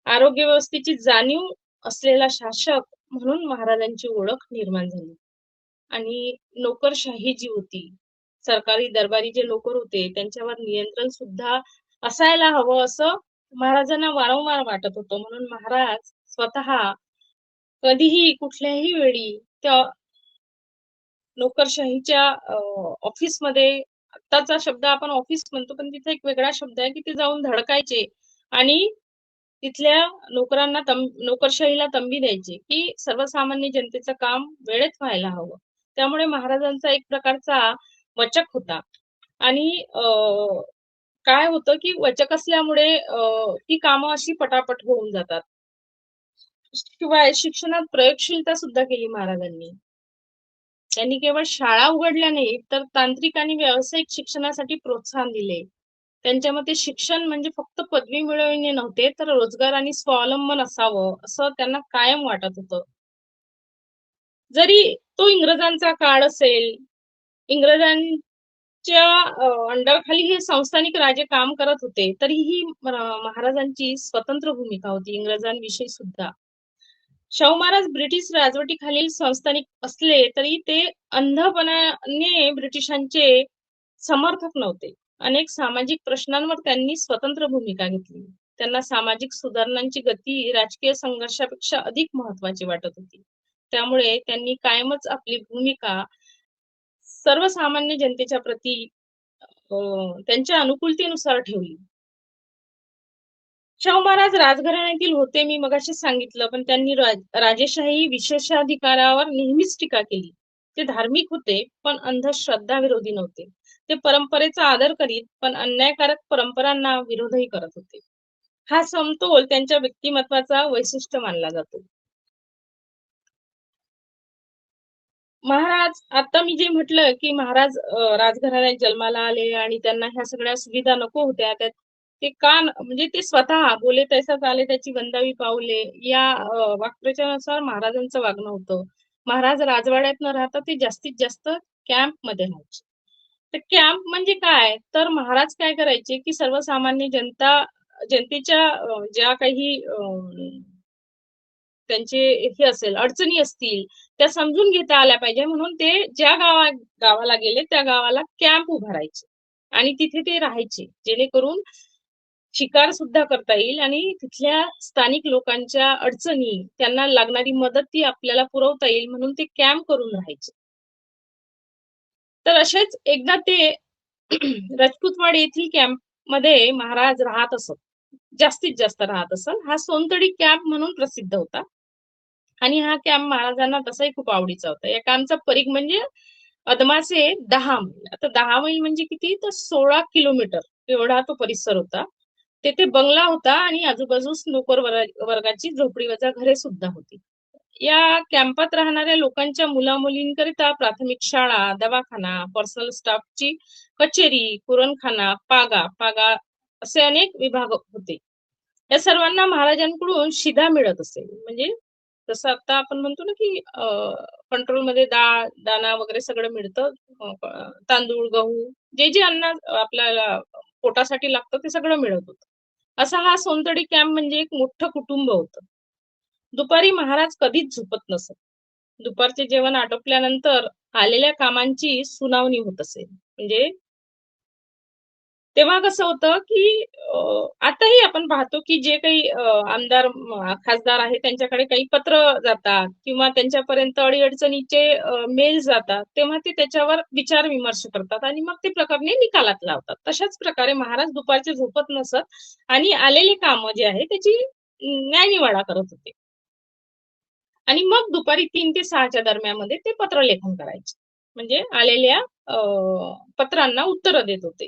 आरोग्य व्यवस्थेची जाणीव असलेला शासक म्हणून महाराजांची ओळख निर्माण झाली. आणि नोकरशाही जी होती, सरकारी दरबारी जे नोकर होते त्यांच्यावर नियंत्रण सुद्धा असायला हवं असं महाराजांना वारंवार वाटत होतं. म्हणून महाराज स्वतः कधीही कुठल्याही वेळी त्या नोकरशाहीच्या ऑफिसमध्ये, आत्ताचा शब्द आपण ऑफिस म्हणतो पण तिथे एक वेगळा शब्द आहे की ते जाऊन धडकायचे आणि तिथल्या नोकरांना नोकरशाहीला तंबी द्यायची की सर्वसामान्य जनतेचं काम वेळेत व्हायला हवं. त्यामुळे महाराजांचा एक प्रकारचा वचक होता. आणि काय होतं की वचक असल्यामुळे ती कामं अशी पटापट होऊन जातात. शिवाय शिक्षणात प्रयोगशीलता सुद्धा केली महाराजांनी. त्यांनी केवळ शाळा उघडल्या नाही तर तांत्रिक आणि व्यावसायिक शिक्षणासाठी प्रोत्साहन दिले. त्यांच्या मते शिक्षण म्हणजे फक्त पदवी मिळवणे नव्हते तर रोजगार आणि स्वावलंबन असावं असं त्यांना कायम वाटत होतं. जरी तो इंग्रजांचा काळ असेल, इंग्रजांच्या अंडरखाली हे संस्थानिक राजे काम करत होते, तरीही महाराजांची स्वतंत्र भूमिका होती इंग्रजांविषयी सुद्धा. शाहू महाराज ब्रिटिश राजवटीखालील संस्थानिक असले तरी ते अंधपणाने ब्रिटिशांचे समर्थक नव्हते. अनेक सामाजिक प्रश्नांवर त्यांनी स्वतंत्र भूमिका घेतली. त्यांना सामाजिक सुधारणांची गती राजकीय संघर्षापेक्षा अधिक महत्वाची वाटत होती. त्यामुळे त्यांनी कायमच आपली भूमिका सर्वसामान्य जनतेच्या प्रती त्यांच्या अनुकूलतेनुसार ठेवली. शाहू महाराज राजघराण्यातील होते, मी मगाशीच सांगितलं, पण त्यांनी राजेशाही विशेषाधिकारावर नेहमीच टीका केली. ते धार्मिक होते पण अंधश्रद्धा विरोधी नव्हते. ते परंपरेचा आदर करीत पण अन्यायकारक परंपरांना विरोधही करत होते. हा समतोल त्यांच्या व्यक्तिमत्वाचा वैशिष्ट्य मानला जातो. महाराज, आता मी जे म्हटलं की महाराज राजघराण्यात जन्माला आले आणि त्यांना ह्या सगळ्या सुविधा नको होत्या, ते का म्हणजे ते स्वतः बोले तैसा चाले त्याची वंदावी पाऊले या वाक्प्रचारानुसार महाराजांचं वागणं होतं. महाराज राजवाड्यात न राहता ते जास्तीत जास्त कॅम्प मध्ये राहायचे. तर कॅम्प म्हणजे काय, तर महाराज काय करायचे की सर्वसामान्य जनतेच्या ज्या काही त्यांचे हे असेल अडचणी असतील त्या समजून घेता आल्या पाहिजे म्हणून ते ज्या गावाला गेले त्या गावाला कॅम्प उभारायचे आणि तिथे ते राहायचे, जेणेकरून शिकार सुद्धा करता येईल आणि तिथल्या स्थानिक लोकांच्या अडचणी, त्यांना लागणारी मदत ती आपल्याला पुरवता येईल म्हणून ते कॅम्प करून राहायचे. तर असेच एकदा ते राजपूतवाडी येथील कॅम्प मध्ये महाराज राहत असत, जास्तीत जास्त राहत असत. हा सोनतडी कॅम्प म्हणून प्रसिद्ध होता आणि हा कॅम्प महाराजांना तसाही खूप आवडीचा होता. या कॅम्पचा परिघ म्हणजे अदमासे 10 मैल. आता 10 मैल म्हणजे किती, तर 16 किलोमीटर एवढा तो परिसर होता. तेथे बंगला होता आणि आजूबाजूस नोकर वर्गाची झोपडी वजा घरे सुद्धा होती. या कॅम्पात राहणाऱ्या लोकांच्या मुलामुलींकरिता प्राथमिक शाळा, दवाखाना, पर्सनल स्टाफची कचेरी, कुरणखाना, पागा पागा असे अनेक विभाग होते. या सर्वांना महाराजांकडून शिधा मिळत असे. म्हणजे जसं आता आपण म्हणतो ना की कंट्रोल मध्ये डाळ दाणा वगैरे सगळं मिळतं, तांदूळ गहू जे जे अन्न आपल्याला पोटासाठी लागतं ते सगळं मिळत होतं. असा हा सोनतडी कॅम्प म्हणजे एक मोठं कुटुंब होतं. दुपारी महाराज कधीच झोपत नसत. दुपारचे जेवण आटोपल्यानंतर आलेल्या कामांची सुनावणी होत असे. म्हणजे तेव्हा कसं होतं की आताही आपण पाहतो की जे काही आमदार खासदार आहे त्यांच्याकडे काही पत्र जातात किंवा त्यांच्यापर्यंत अडीअडचणीचे मेल जातात, तेव्हा ते त्याच्यावर विचार विमर्श करतात आणि मग ते प्रकरणे निकालात लावतात. तशाच प्रकारे महाराज दुपारचे झोपत नसत आणि आलेले काम जे आहे त्याची न्यायनिवाडा करत होते आणि मग दुपारी 3 ते 6च्या दरम्यान ते पत्रलेखन करायचे. म्हणजे आलेल्या पत्रांना उत्तर देत होते.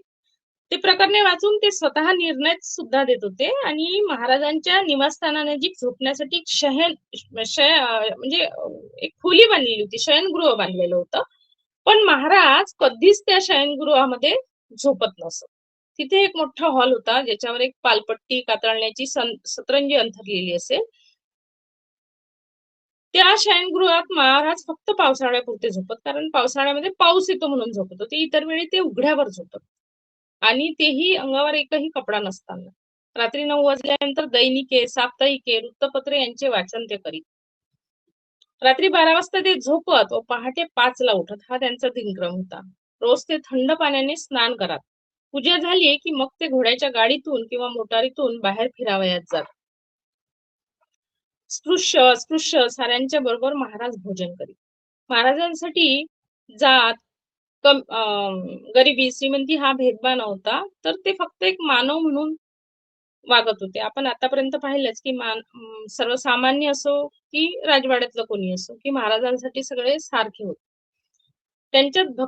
ते प्रकरणे वाचून ते स्वतः निर्णय सुद्धा देत होते आणि महाराजांच्या निवासस्थानानजीक झोपण्यासाठी म्हणजे एक खोली बांधलेली होती, शयनगृह बांधलेलं होतं. पण महाराज कधीच त्या शयनगृहामध्ये झोपत नसत. तिथे एक मोठा हॉल होता ज्याच्यावर एक पालपट्टी कातरण्याची सतरंजी अंथरलेली असेल. त्या शयनगृहात महाराज फक्त पावसाळ्यापुरते झोपत, कारण पावसाळ्यामध्ये पाऊस येतो म्हणून झोपत होते. इतर वेळी ते उघड्यावर झोपत आणि तेही अंगावर एकही कपडा नसताना. रात्री 9 वाजल्यानंतर दैनिके, साप्ताहिके, वृत्तपत्रे यांचे वाचन ते करीत. रात्री 12 वाजता ते झोपत व पहाटे 5 ला उठत, हा त्यांचा दिनक्रम होता. रोज ते थंड पाण्याने स्नान करत. पूजा झाली की मग ते घोड्याच्या गाडीतून किंवा मोटारीतून बाहेर फिरावयात जात. स्पृश्य साऱ्यांच्या बरोबर महाराज भोजन करीत. महाराजांसाठी जात गरिबी श्रीमंती हा भेदभाव नव्हता, तर ते फक्त एक मानव म्हणून वागत होते. आपण आतापर्यंत पाहिलंच की सर्वसामान्य असो की राजवाड्यातलं कोणी असो की महाराजांसाठी सगळे सारखे होते. त्यांच्यात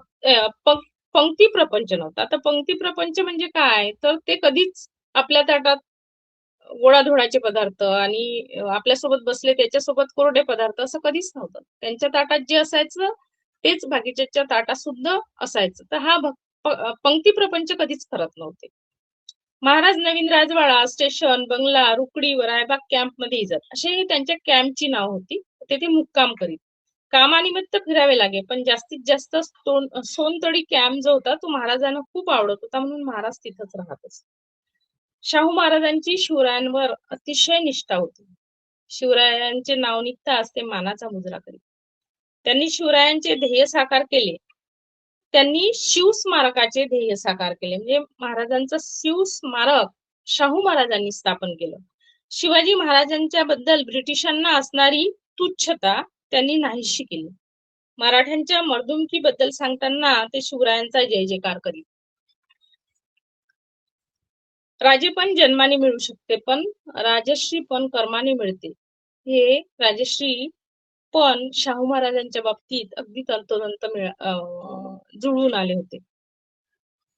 पंक्ती प्रपंच नव्हता. आता पंक्ती प्रपंच म्हणजे काय, तर ते कधीच आपल्या ताटात गोडाधोडाचे पदार्थ आणि आपल्यासोबत बसले त्याच्यासोबत कोरडे पदार्थ असं कधीच नव्हतं. त्यांच्या ताटात जे असायचं तेच बाकीच्याच्या ताटात सुद्धा असायचं. तर हा पंक्ती प्रपंच कधीच करत नव्हते. महाराज नवीन राजवाडा, स्टेशन, बंगला, रुकडी व रायबाग कॅम्प मध्ये इजत असे त्यांच्या कॅम्पची नाव होती. तेथे मुक्काम करीत. कामानिमित्त फिरावे लागे, पण जास्तीत जास्त सोनतळी कॅम्प जो होता तो महाराजांना खूप आवडत होता, म्हणून महाराज तिथंच राहत असत. शाहू महाराजांची शिवरायांवर अतिशय निष्ठा होती. शिवरायांचे नाव निघताच ते मानाचा मुजरा करीत. त्यांनी शिवरायांचे ध्येय साकार केले. त्यांनी शिवस्मारकाचे ध्येय साकार केले. म्हणजे महाराजांचं शिवस्मारक शाहू महाराजांनी स्थापन केलं. शिवाजी महाराजांच्या बद्दल ब्रिटिशांना असणारी तुच्छता त्यांनी नाहीशी केली. मराठ्यांच्या मर्दुमकी बद्दल सांगताना ते शिवरायांचा जय जयकार करीत. राजेपण जन्माने मिळू शकते, पण राजश्री पण कर्माने मिळते. हे राजश्री पण शाहू महाराजांच्या बाबतीत अगदी तंतोतंत जुळून आले होते.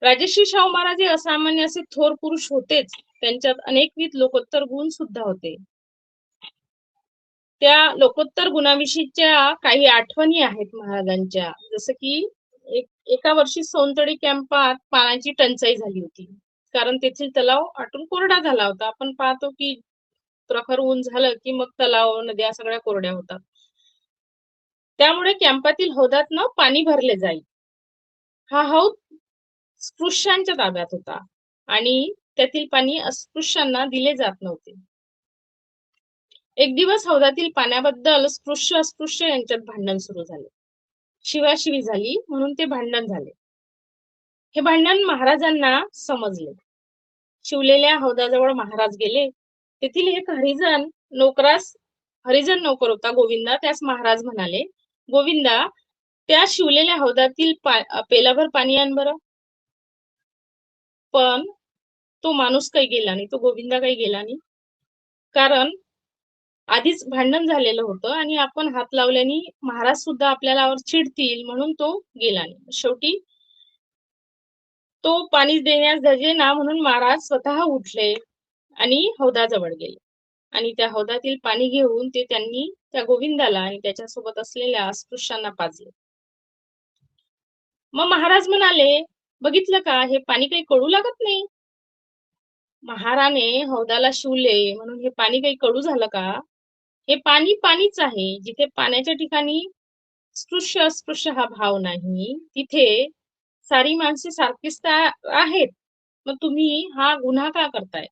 राजश्री शाहू महाराज हे असामान्य असे थोर पुरुष होतेच, त्यांच्यात अनेकविध लोकोत्तर गुण सुद्धा होते. त्या लोकोत्तर गुणाविषयीच्या काही आठवणी आहेत महाराजांच्या. जसं की एका वर्षी सोनतळी कॅम्पात पाण्याची टंचाई झाली होती, कारण तेथील तलाव आटून कोरडा झाला होता. आपण पाहतो की प्रखर ऊन झालं की मग तलाव, नद्या सगळ्या कोरड्या होतात. त्यामुळे कॅम्पातील हौदातनं पाणी भरले जाईल. हा हौद स्पृश्यांच्या ताब्यात होता आणि त्यातील पाणी अस्पृश्यांना दिले जात नव्हते. एक दिवस हौदातील पाण्याबद्दल स्पृश्य अस्पृश्य यांच्यात भांडण सुरू झाले. शिवाशिवी झाली, म्हणून ते भांडण झाले. हे भांडण महाराजांना समजले. शिवलेल्या हौदाजवळ महाराज गेले. तेथील एक हरिजन नोकर होता गोविंदा. त्यास महाराज म्हणाले, गोविंदा, त्या शिवलेल्या हौदातील पेलाभर पाणी आण बरं. पण तो माणूस काही गेला नाही, तो गोविंदा काही गेला नाही, कारण आधीच भांडण झालेलं होतं आणि आपण हात लावल्याने महाराज सुद्धा आपल्याला चिडतील, म्हणून तो गेला नाही. शेवटी तो पाणी देण्यास धजेना म्हणून महाराज स्वतः उठले आणि हौदाजवळ गेले आणि त्या हौदातील पाणी घेऊन ते त्यांनी त्या गोविंदाला आणि त्याच्यासोबत असलेल्या अस्पृश्यांना पाजले. मग महाराज म्हणाले, बघितलं का, हे पाणी काही कडू लागत नाही. महाराने हौदाला शिवले म्हणून हे पाणी काही कडू झालं का? हे पाणी पाणीच आहे. जिथे पाण्याच्या ठिकाणी स्पृश्य अस्पृश्य हा भाव नाही, तिथे सारी माणसे सारखीच आहेत. मग तुम्ही हा गुन्हा का करताय?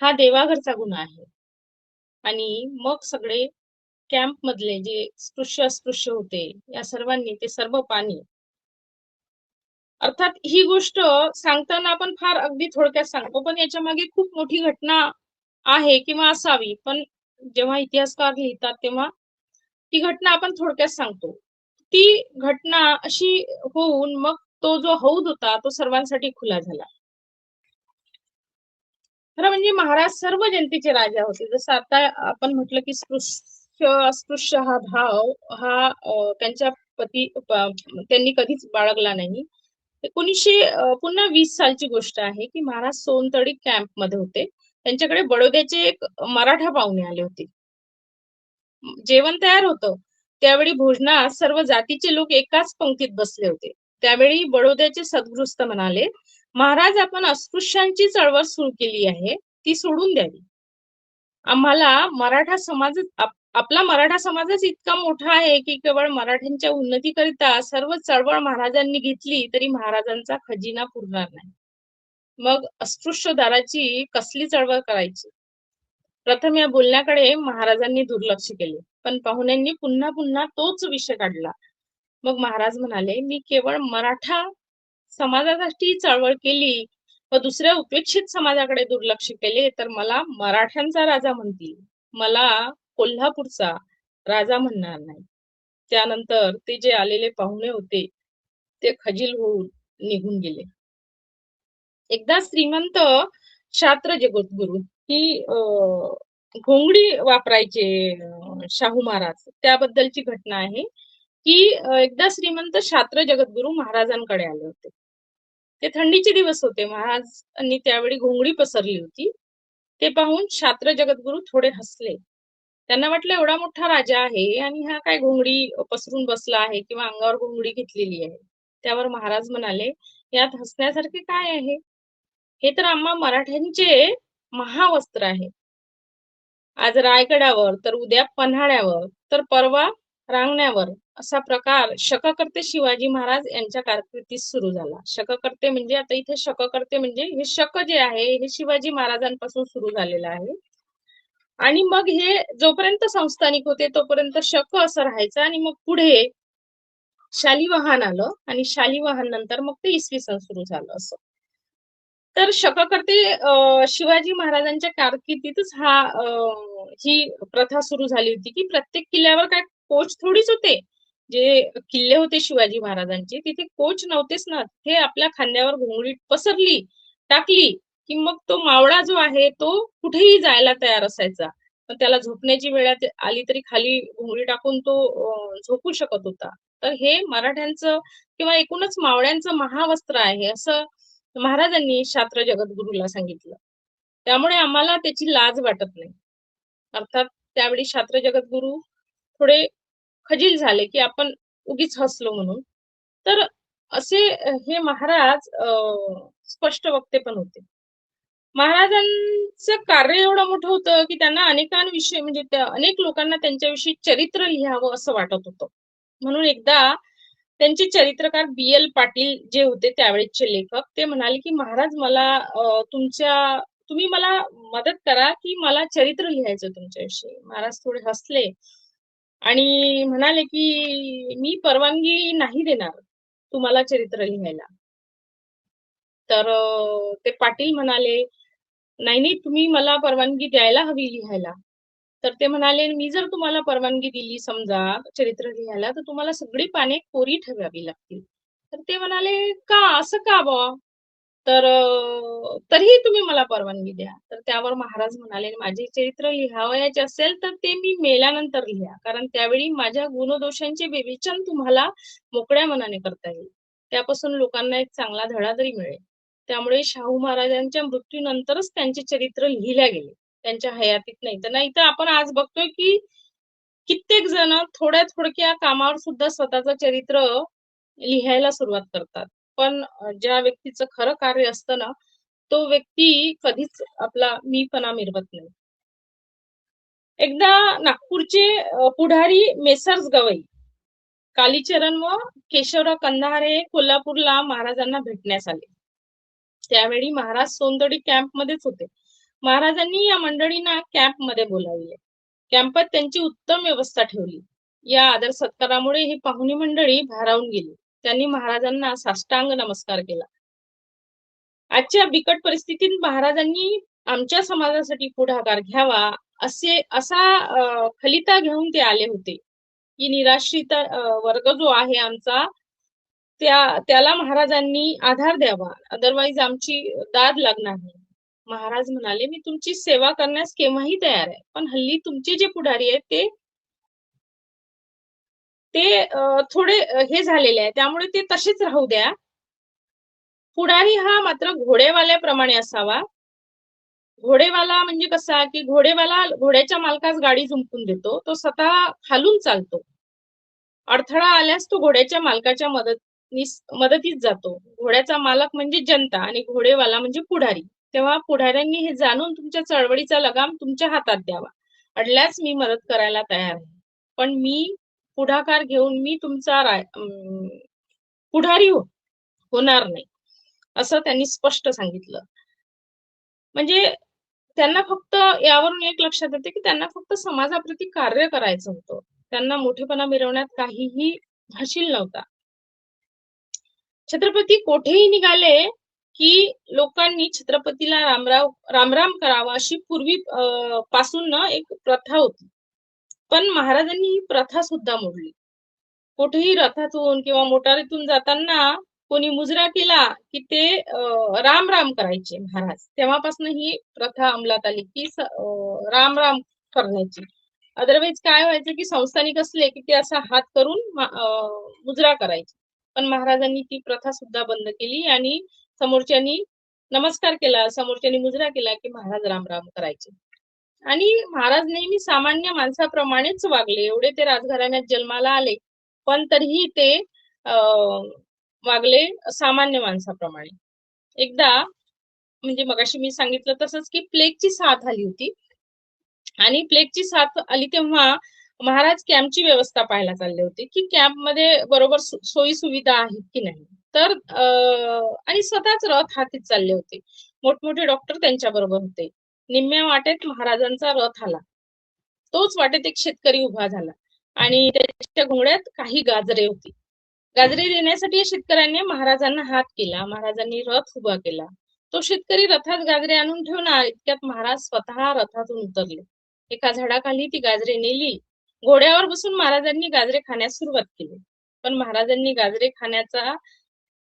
हा देवाघरचा गुन्हा आहे. आणि मग सगळे कॅम्प मधले जे स्पृश्य अस्पृश्य होते, या सर्वांनी ते सर्व पाणी, अर्थात ही गोष्ट सांगताना आपण फार अगदी थोडक्यात सांगतो, पण याच्या मागे खूप मोठी घटना आहे किंवा असावी. पण जेव्हा इतिहासकार लिहितात तेव्हा ती घटना आपण थोडक्यात सांगतो. ती घटना अशी होऊन मग तो जो हौद होता तो सर्वांसाठी खुला झाला. खरं म्हणजे महाराज सर्व जनतेचे राजा होते. जसं आता आपण म्हटलं की स्पृश्य अस्पृश्य हा भाव हा त्यांनी कधीच बाळगला नाही. 1920 सालची गोष्ट आहे की महाराज सोनतळी कॅम्प मध्ये होते. त्यांच्याकडे बडोद्याचे एक मराठा पाहुणे आले होते. जेवण तयार होतं. त्यावेळी भोजनात सर्व जातीचे लोक एकाच पंक्तीत बसले होते. त्यावेळी बडोद्याचे सद्गृहस्थ म्हणाले, महाराज, आपण अस्पृश्यांची चळवळ सुरू केली आहे, ती सोडून द्यावी. आम्हाला आपला मराठा समाजच इतका मोठा आहे की केवळ मराठ्यांच्या उन्नतीकरिता सर्व चळवळ महाराजांनी घेतली तरी महाराजांचा खजिना पुरणार नाही. मग अस्पृश्य दाराची कसली चळवळ करायची? प्रथम या बोलण्याकडे महाराजांनी दुर्लक्ष केले, पण पाहुण्यांनी पुन्हा पुन्हा तोच विषय काढला. मग महाराज म्हणाले, मी केवळ मराठा समाजासाठी चळवळ केली व दुसऱ्या उपेक्षित समाजाकडे दुर्लक्ष केले तर मला मराठ्यांचा राजा म्हणतील, मला कोल्हापूरचा राजा म्हणणार नाही. त्यानंतर ते जे आलेले पाहुणे होते ते खजील होऊन निघून गेले. एकदा श्रीमंत शास्त्र जगद्गुरु ही घोंगडी वापरायचे शाहू महाराज, त्याबद्दलची घटना आहे की एकदा श्रीमंत शास्त्र जगद्गुरु महाराजांकडे आले होते. ते थंडीचे दिवस होते. महाराजांनी त्यावेळी घोंगडी पसरली होती. ते पाहून शास्त्र जगद्गुरू थोडे हसले. त्यांना वाटलं एवढा मोठा राजा आहे आणि हा काय घोंगडी पसरून बसला आहे किंवा अंगावर घोंगडी घेतलेली आहे. त्यावर महाराज म्हणाले, यात हसण्यासारखे काय आहे? हे तर आम्हा मराठ्यांचे महावस्त्र आहे. आज रायगडावर, तर उद्या पन्हाळ्यावर, तर परवा रांगण्यावर असा प्रकार शककर्ते शिवाजी महाराज यांच्या कारकिर्दीत सुरू झाला. शककर्ते म्हणजे आता इथे शककर्ते म्हणजे हे शक जे आहे हे शिवाजी महाराजांपासून सुरू झालेलं आहे. आणि मग हे जोपर्यंत संस्थानिक होते तोपर्यंत शक असं राहायचं आणि मग पुढे शालिवाहन आलं आणि शालिवाहन नंतर मग ते इसवी सन सुरू झालं असं. तर शककर्ते शिवाजी महाराजांच्या कारकिर्दीतच ही प्रथा सुरू झाली होती की प्रत्येक किल्ल्यावर काय कोच थोडीच होते. जे किल्ले होते शिवाजी महाराजांचे तिथे कोच नव्हतेच ना. ते आपल्या खांद्यावर घोंगडी पसरली, टाकली की मग तो मावळा जो आहे तो कुठेही जायला तयार असायचा. मग त्याला झोपण्याची वेळ आली तरी खाली घोंगडी टाकून तो झोपू शकत होता. तर हे मराठ्यांचं किंवा एकूणच मावळ्यांचं महावस्त्र आहे असं महाराजांनी शास्त्र जगद्गुरूला सांगितलं. त्यामुळे आम्हाला त्याची लाज वाटत नाही. अर्थात त्यावेळी शास्त्र जगद्गुरू थोडे खजील झाले की आपण उगीच हसलो म्हणून. तर असे हे महाराज स्पष्ट वक्ते पण होते. महाराजांचं कार्य एवढं मोठं होतं की त्यांना अनेकांविषयी म्हणजे अनेक लोकांना त्यांच्याविषयी चरित्र लिहावं असं वाटत होतं. म्हणून एकदा त्यांचे चरित्रकार बी.एल. पाटील जे होते त्यावेळेचे लेखक ते म्हणाले की महाराज मला तुम्ही मला मदत करा की मला चरित्र लिहायचं तुमच्याविषयी. महाराज थोडे हसले आणि म्हणाले की मी परवानगी नाही देणार तुम्हाला चरित्र लिहायला. तर ते पाटील म्हणाले नाही नाही तुम्ही मला परवानगी द्यायला हवी लिहायला. तर ते म्हणाले मी जर तुम्हाला परवानगी दिली समजा चरित्र लिहायला तर तुम्हाला सगळी पाने कोरी ठेवावी लागतील. तर ते म्हणाले का असं का बुवा? तर तरीही तुम्ही मला परवानगी द्या. तर त्यावर महाराज म्हणाले माझे चरित्र लिहावयाचे असेल तर ते मी मेल्यानंतर लिहा. कारण त्यावेळी माझ्या गुणदोषांचे विवेचन तुम्हाला मोकळ्या मनाने करता येईल. त्यापासून लोकांना एक चांगला धडा तरी मिळेल. त्यामुळे शाहू महाराजांच्या मृत्यूनंतरच त्यांचे चरित्र लिहिल्या गेले. त्यांच्या हयातीत नाही. तर नाही तर आपण आज बघतोय की कित्येक जण थोड्या थोडक्या कामावर सुद्धा स्वतःचं चरित्र लिहायला सुरुवात करतात. पण ज्या व्यक्तीचं खरं कार्य असतं ना तो व्यक्ती कधीच आपला मीपणा मिरवत नाही. एकदा नागपूरचे पुढारी मेसर्स गवई कालीचरण व केशवराव कंधारे हे कोल्हापूरला महाराजांना भेटण्यास आले. त्यावेळी महाराज सोनतोडी कॅम्प मध्येच होते. महाराजांनी या मंडळींना कॅम्प मध्ये बोलावले. कॅम्पात त्यांची उत्तम व्यवस्था ठेवली. या आदर सत्कारामुळे ही पाहुणी मंडळी भारावून गेली. त्यांनी महाराजांना साष्टांग नमस्कार केला. आजच्या बिकट परिस्थितीत महाराजांनी आमच्या समाजासाठी पुढाकार घ्यावा असा खलिता घेऊन ते आले होते की निराश्रित वर्ग जो आहे आमचा त्याला महाराजांनी आधार द्यावा. अदरवाईज आमची दाद लागणार नाही. महाराज म्हणाले मी तुमची सेवा करण्यास केव्हाही तयार आहे. पण हल्ली तुमचे जे पुढारी आहेत ते थोडे हे झालेले आहे त्यामुळे ते तसेच राहू द्या. पुढारी हा मात्र घोडेवाल्याप्रमाणे असावा. घोडेवाला म्हणजे कसा की घोडेवाला घोड्याच्या मालकास गाडी जुंपून देतो. तो स्वतः खालून चालतो. अडथळा आल्यास तो घोड्याच्या मालकाच्या मदतीस जातो. घोड्याचा मालक म्हणजे जनता आणि घोडेवाला म्हणजे पुढारी. तेव्हा पुढाऱ्यांनी हे जाणून तुमच्या चळवळीचा लगाम तुमच्या हातात द्यावा. अडल्यास मी मदत करायला तयार आहे. पण मी पुढाकार घेऊन मी तुमचा पुढारी होणार नाही असं त्यांनी स्पष्ट सांगितलं. म्हणजे त्यांना फक्त यावरून एक लक्षात येते की त्यांना फक्त समाजाप्रती कार्य करायचं होतं. त्यांना मोठेपणा मिरवण्यात काहीही भाशील नव्हता. छत्रपती कोठेही निघाले की लोकांनी छत्रपतीला रामराम करावा अशी पूर्वी पासून न एक प्रथा होती. पण महाराजांनी ही प्रथा सुद्धा मोडली. कुठेही रथातून किंवा मोटारीतून जाताना कोणी मुजरा केला की ते राम राम करायचे महाराज. तेव्हापासून ही प्रथा अंमलात आली की राम राम करण्याची. अदरवाईज काय व्हायचं की संस्थानिक असले की ते असा हात करून मुजरा करायचे. पण महाराजांनी ती प्रथा सुद्धा बंद केली आणि समोरच्यांनी नमस्कार केला, समोरच्यानी मुजरा केला की महाराज राम राम करायचे. आणि महाराज नेहमी सामान्य माणसाप्रमाणेच वागले. एवढे ते राजघराण्यात जन्माला आले, पण तरीही ते वागले सामान्य माणसाप्रमाणे. एकदा म्हणजे मगाशी मी सांगितलं तसंच की प्लेगची साथ आली होती आणि प्लेगची साथ आली तेव्हा महाराज कॅम्पची व्यवस्था पाहायला चालले होते की कॅम्पमध्ये बरोबर सोयी सुविधा आहेत की नाही. तर आणि स्वतःच रथ हाकीत चालले होते. मोठमोठे डॉक्टर त्यांच्या बरोबर होते. निम्म्या वाटेत महाराजांचा रथ आला. तोच वाटेत एक शेतकरी उभा झाला आणि त्याच्या घोड्यात काही गाजरे होती. गाजरे देण्यासाठी या शेतकऱ्याने महाराजांना हात केला. महाराजांनी रथ उभा केला. तो शेतकरी रथात गाजरे आणून ठेवणार इतक्यात महाराज स्वतः रथातून उतरले. एका झाडाखाली ती गाजरे नेली. घोड्यावर बसून महाराजांनी गाजरे खाण्यास सुरुवात केली. पण महाराजांनी गाजरे खाण्याचा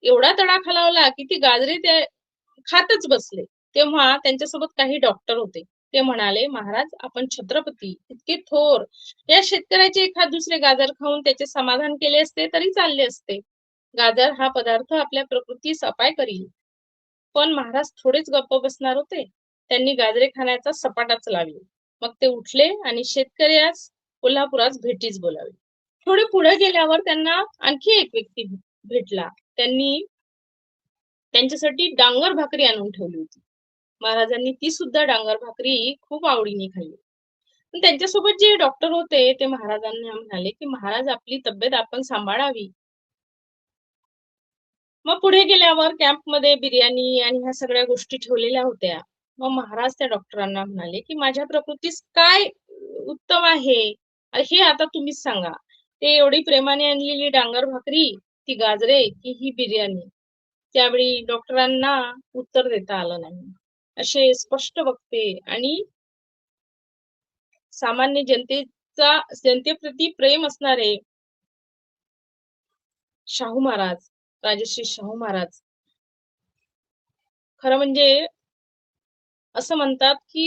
एवढा तडाखा लावला की ती गाजरे ते खातच बसले. तेव्हा त्यांच्यासोबत काही डॉक्टर होते. ते म्हणाले, महाराज आपण छत्रपती इतके थोर, या शेतकऱ्याचे एखाद दुसरे गाजर खाऊन त्याचे समाधान केले असते तरी चालले असते. गाजर हा पदार्थ आपल्या प्रकृतीस अपाय करील. पण महाराज थोडेच गप्प बसणार होते. त्यांनी गाजरे खाण्याचा सपाटाच लावले. मग ते उठले आणि शेतकऱ्यास कोल्हापुरात भेटीस बोलावले. थोडे पुढे गेल्यावर त्यांना आणखी एक व्यक्ती भेटला. त्यांनी त्यांच्यासाठी डांगर भाकरी आणून ठेवली होती. महाराजांनी ती सुद्धा डांगर भाकरी खूप आवडीने खाल्ली. पण त्यांच्यासोबत जे डॉक्टर होते ते महाराजांना म्हणाले की महाराज आपली तब्येत आपण सांभाळावी. मग पुढे गेल्यावर कॅम्पमध्ये बिर्याणी आणि ह्या सगळ्या गोष्टी ठेवलेल्या होत्या. मग महाराज त्या डॉक्टरांना म्हणाले की माझ्या प्रकृतीस काय उत्तम आहे हे आता तुम्हीच सांगा. ते एवढी प्रेमाने आणलेली डांगर भाकरी, ती गाजरे की ही बिर्याणी. त्यावेळी डॉक्टरांना उत्तर देता आलं नाही. असे स्पष्ट वक्ते आणि सामान्य जनतेप्रती प्रेम असणारे शाहू महाराज, राजश्री शाहू महाराज, खरं म्हणजे असं म्हणतात की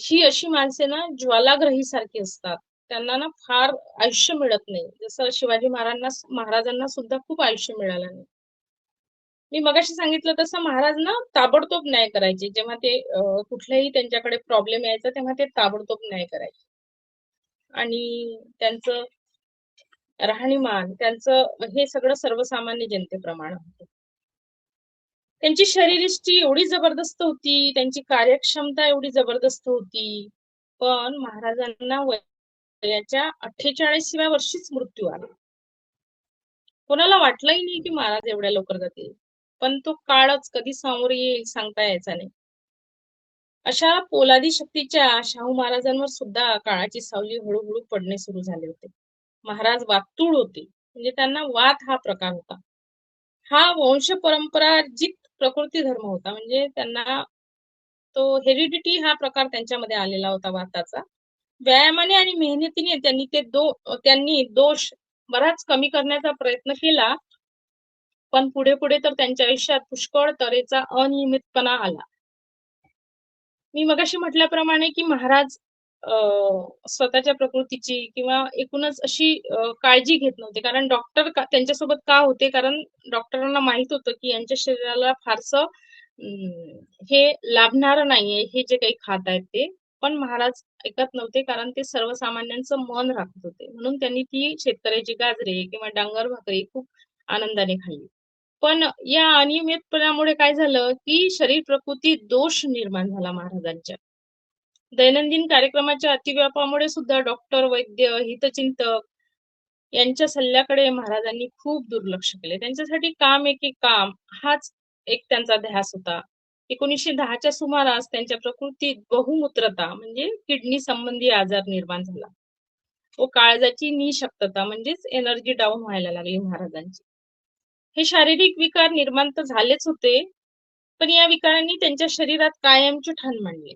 ही अशी माणसे ना ज्वालाग्रही सारखी असतात. त्यांना ना फार आयुष्य मिळत नाही. जसं शिवाजी महाराजांना सुद्धा खूप आयुष्य मिळालं नाही. मी मगाशी सांगितलं तसं महाराज ना ताबडतोब न्याय करायचे. जेव्हा ते कुठल्याही त्यांच्याकडे प्रॉब्लेम यायचा तेव्हा ते ताबडतोब न्याय करायचे. आणि त्यांचं राहणीमान, त्यांचं हे सगळं सर्वसामान्य जनतेप्रमाणे होतं. त्यांची शरीरयष्टी एवढी जबरदस्त होती, त्यांची कार्यक्षमता एवढी जबरदस्त होती. पण महाराजांना वयाच्या 48व्या वर्षीच मृत्यू आला. कोणाला वाटलंही नाही की महाराज एवढ्या लवकर जातील. पण तो काळच कधी समोर येईल सांगता यायचा नाही. अशा पोलादी शक्तीच्या शाहू महाराजांवर सुद्धा काळाची सावली हळूहळू पडणे सुरू झाले होते. महाराज वाक्तूळ होते. म्हणजे त्यांना वात हा प्रकार होता. हा वंश परंपरार्जित प्रकृती धर्म होता. म्हणजे त्यांना तो हेरिडिटी हा प्रकार त्यांच्यामध्ये आलेला होता वाताचा. व्यायामाने आणि मेहनतीने त्यांनी दोष बराच कमी करण्याचा प्रयत्न केला. पण पुढे पुढे तर त्यांच्या आयुष्यात पुष्कळ तऱ्हेचा अनियमितपणा आला. मी मगाशी म्हटल्याप्रमाणे की महाराज स्वतःच्या प्रकृतीची किंवा एकूणच अशी काळजी घेत नव्हते. कारण डॉक्टर त्यांच्यासोबत का होते? कारण डॉक्टरांना माहित होतं की यांच्या शरीराला फारसं हे लाभणारं नाहीये, हे जे काही खात आहेत ते. पण महाराज ऐकत नव्हते कारण ते सर्वसामान्यांचं मन राखत होते. म्हणून त्यांनी ती शेतकऱ्याची गाजरे किंवा डांगर भाकरी खूप आनंदाने खाल्ली. पण या अनियमितपणामुळे काय झालं की शरीर प्रकृतीत दोष निर्माण झाला महाराजांच्या. दैनंदिन कार्यक्रमाच्या अतिव्यापामुळे सुद्धा डॉक्टर, वैद्य, हितचिंतक यांच्या सल्ल्याकडे महाराजांनी खूप दुर्लक्ष केले. त्यांच्यासाठी काम एक काम हाच एक त्यांचा ध्यास होता. 1910च्या सुमारास त्यांच्या प्रकृतीत बहुमूत्रता म्हणजे किडनी संबंधी आजार निर्माण झाला व काळजाची निशक्तता म्हणजेच एनर्जी डाऊन व्हायला लागली महाराजांची. हे शारीरिक विकार निर्माण तर झालेच होते, पण या विकारांनी त्यांच्या शरीरात कायमचे ठाण मांडले.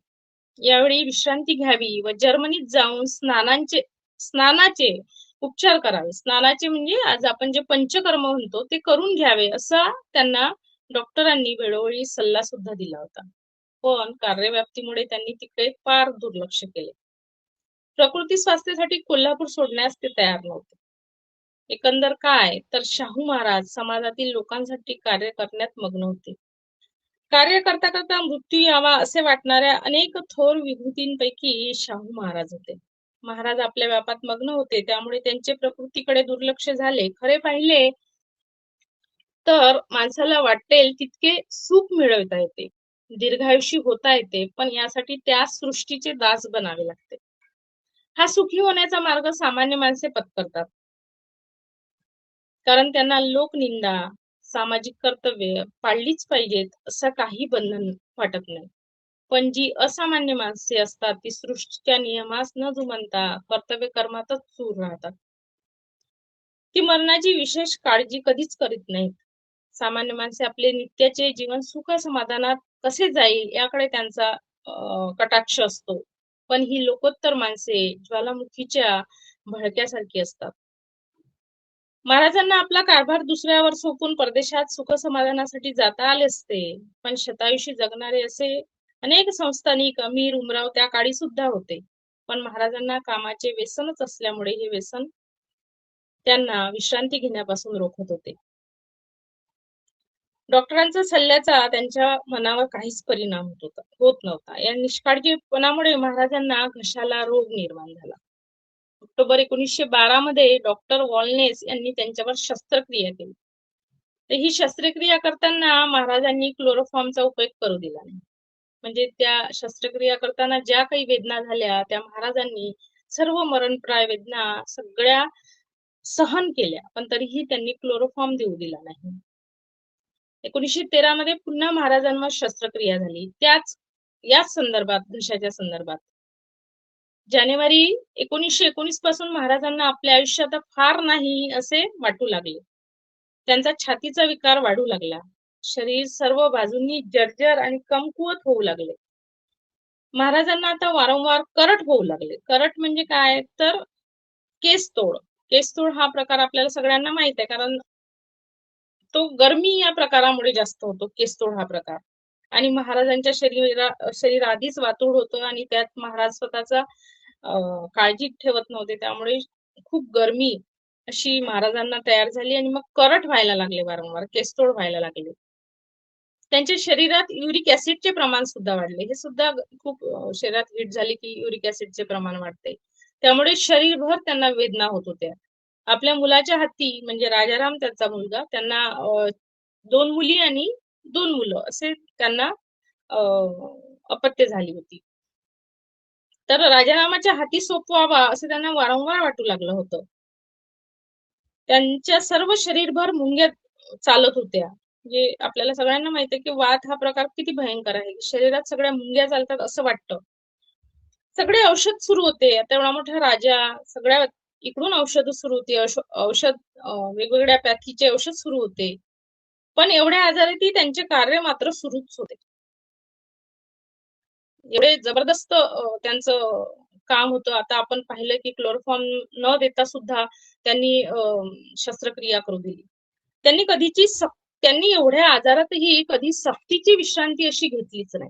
यावेळी विश्रांती घ्यावी व जर्मनीत जाऊन स्नानाचे उपचार करावे. स्नानाचे म्हणजे आज आपण जे पंचकर्म म्हणतो ते करून घ्यावे असा त्यांना डॉक्टरांनी वेळोवेळी सल्ला सुद्धा दिला होता. पण कार्यव्याप्तीमुळे त्यांनी तिकडे फार दुर्लक्ष केले. प्रकृती स्वास्थ्यासाठी कोल्हापूर सोडण्यास ते तयार नव्हते. एकंदर काय तर शाहू महाराज समाजातील लोकांसाठी कार्य करण्यात मग्न होते. कार्य करता करता मृत्यू यावा असे वाटणाऱ्या अनेक थोर विभूतींपैकी शाहू महाराज होते. महाराज आपल्या व्यापात मग्न होते, त्यामुळे त्यांचे प्रकृतीकडे दुर्लक्ष झाले. खरे पाहिले तर माणसाला वाटेल तितके सुख मिळवता येते, दीर्घायुषी होता येते, पण यासाठी त्या सृष्टीचे दास बनावे लागते. हा सुखी होण्याचा मार्ग सामान्य माणसे पत्करतात, कारण त्यांना लोकनिंदा, सामाजिक कर्तव्य पाळलीच पाहिजेत असं काही बंधन वाटत नाही. पण जी असामान्य माणसे असतात ती सृष्टीच्या नियमास न जुमानता कर्तव्य कर्मातच चूर राहतात. ती मरणाची विशेष काळजी कधीच करीत नाहीत. सामान्य माणसे आपले नित्याचे जीवन सुख समाधानात कसे जाईल याकडे त्यांचा कटाक्ष असतो. पण ही लोकोत्तर माणसे ज्वालामुखीच्या भडक्यासारखी असतात. महाराजांना आपला कारभार दुसऱ्यावर सोपून परदेशात सुख समाधानासाठी जाता आले असते, पण शतायुषी जगणारे असे अनेक संस्थानिक अमीर उमराव त्या काळी सुद्धा होते. पण महाराजांना कामाचे व्यसनच असल्यामुळे हे व्यसन त्यांना विश्रांती घेण्यापासून रोखत होते. डॉक्टरांचा सल्ल्याचा त्यांच्या मनावर काहीच परिणाम होत नव्हता. या निष्काळजीपणामुळे महाराजांना घशाला रोग निर्माण झाला. ऑक्टोबर 1912 मध्ये डॉक्टर वॉलनेस यांनी त्यांच्यावर शस्त्रक्रिया केली. तर ही शस्त्रक्रिया करताना महाराजांनी क्लोरोफॉर्मचा उपयोग करू दिला नाही. म्हणजे त्या शस्त्रक्रिया करताना ज्या काही वेदना झाल्या त्या महाराजांनी सर्व मरणप्राय वेदना सगळ्या सहन केल्या, पण तरीही त्यांनी क्लोरोफॉर्म देऊ दिला नाही. 1913 मध्ये पुन्हा महाराजांवर शस्त्रक्रिया झाली, याच संदर्भात, घशाच्या संदर्भात. जानेवारी 1919 पासून महाराजांना आपल्या आयुष्यात फार नाही असे वाटू लागले. त्यांचा छातीचा विकार वाढू लागला. शरीर सर्व बाजूंनी जर्जर आणि कमकुवत होऊ लागले. महाराजांना आता वारंवार करट होऊ लागले. करट म्हणजे काय तर केसतोड. केसतोड हा प्रकार आपल्याला सगळ्यांना माहित आहे, कारण तो गरमी या प्रकारामुळे जास्त होतो, केसतोड हा प्रकार. आणि महाराजांच्या शरीर आधीच वातोड होतं आणि त्यात महाराज स्वतःचा काळजी ठेवत नव्हते, त्यामुळे खूप गरमी अशी महाराजांना तयार झाली आणि मग करट व्हायला लागले, वारंवार केसतोड व्हायला लागले. त्यांच्या शरीरात युरिक ऍसिडचे प्रमाण सुद्धा वाढले. हे सुद्धा खूप शरीरात हिट झाली की युरिक ऍसिडचे प्रमाण वाढते, त्यामुळे शरीरभर त्यांना वेदना होत होत्या. आपल्या मुलाच्या हाती, म्हणजे राजाराम त्याचा मुलगा, त्यांना 2 मुली आणि 2 मुलं असे त्यांना अपत्य झाली होती. तर राजारामाच्या हाती सोपवावा असं त्यांना वारंवार वाटू लागलं होतं. त्यांच्या सर्व शरीरभर मुंग्या चालत होत्या. म्हणजे आपल्याला सगळ्यांना माहिती आहे की वात हा प्रकार किती भयंकर आहे. शरीरात सगळ्या मुंग्या चालतात असं वाटतं. सगळे औषध सुरू होते. आता एवढा मोठा राजा, सगळ्या इकडून औषध सुरू होती. औषध वेगवेगळ्या पॅथीचे औषध सुरू होते. पण एवढ्या आजारातही त्यांचे कार्य मात्र सुरूच होते. एवढे जबरदस्त त्यांचं काम होतं. आता आपण पाहिलं की क्लोरोफॉर्म न देता सुद्धा त्यांनी शस्त्रक्रिया करू दिली. त्यांनी एवढ्या आजारातही कधी सक्तीची विश्रांती अशी घेतलीच नाही.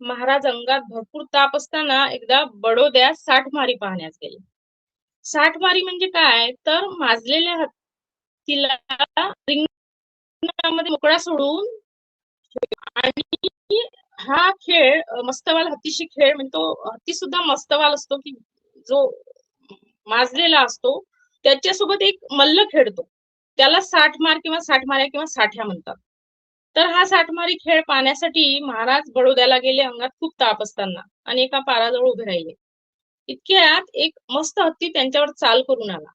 महाराज अंगात भरपूर ताप असताना एकदा बडोद्यात 60 मारी पाहण्यास गेले. 60 मारी म्हणजे काय तर माजलेल्या हत्तीला रिंगणामध्ये मोकळा सोडून, आणि हा खेळ मस्तवाल हत्तीशी खेळ, म्हणजे तो हत्ती सुद्धा मस्तवाल असतो की जो माजलेला असतो, त्याच्यासोबत एक मल्ल खेळतो, त्याला 60 मार किंवा 60 माऱ्या किंवा साठ्या म्हणतात. तर हा 60 मारी खेळ पाहण्यासाठी महाराज बडोद्याला गेले अंगात खूप ताप असताना, आणि एका पाराजवळ उभे राहिले. इतक्यात एक मस्त हत्ती त्यांच्यावर चाल करून आला.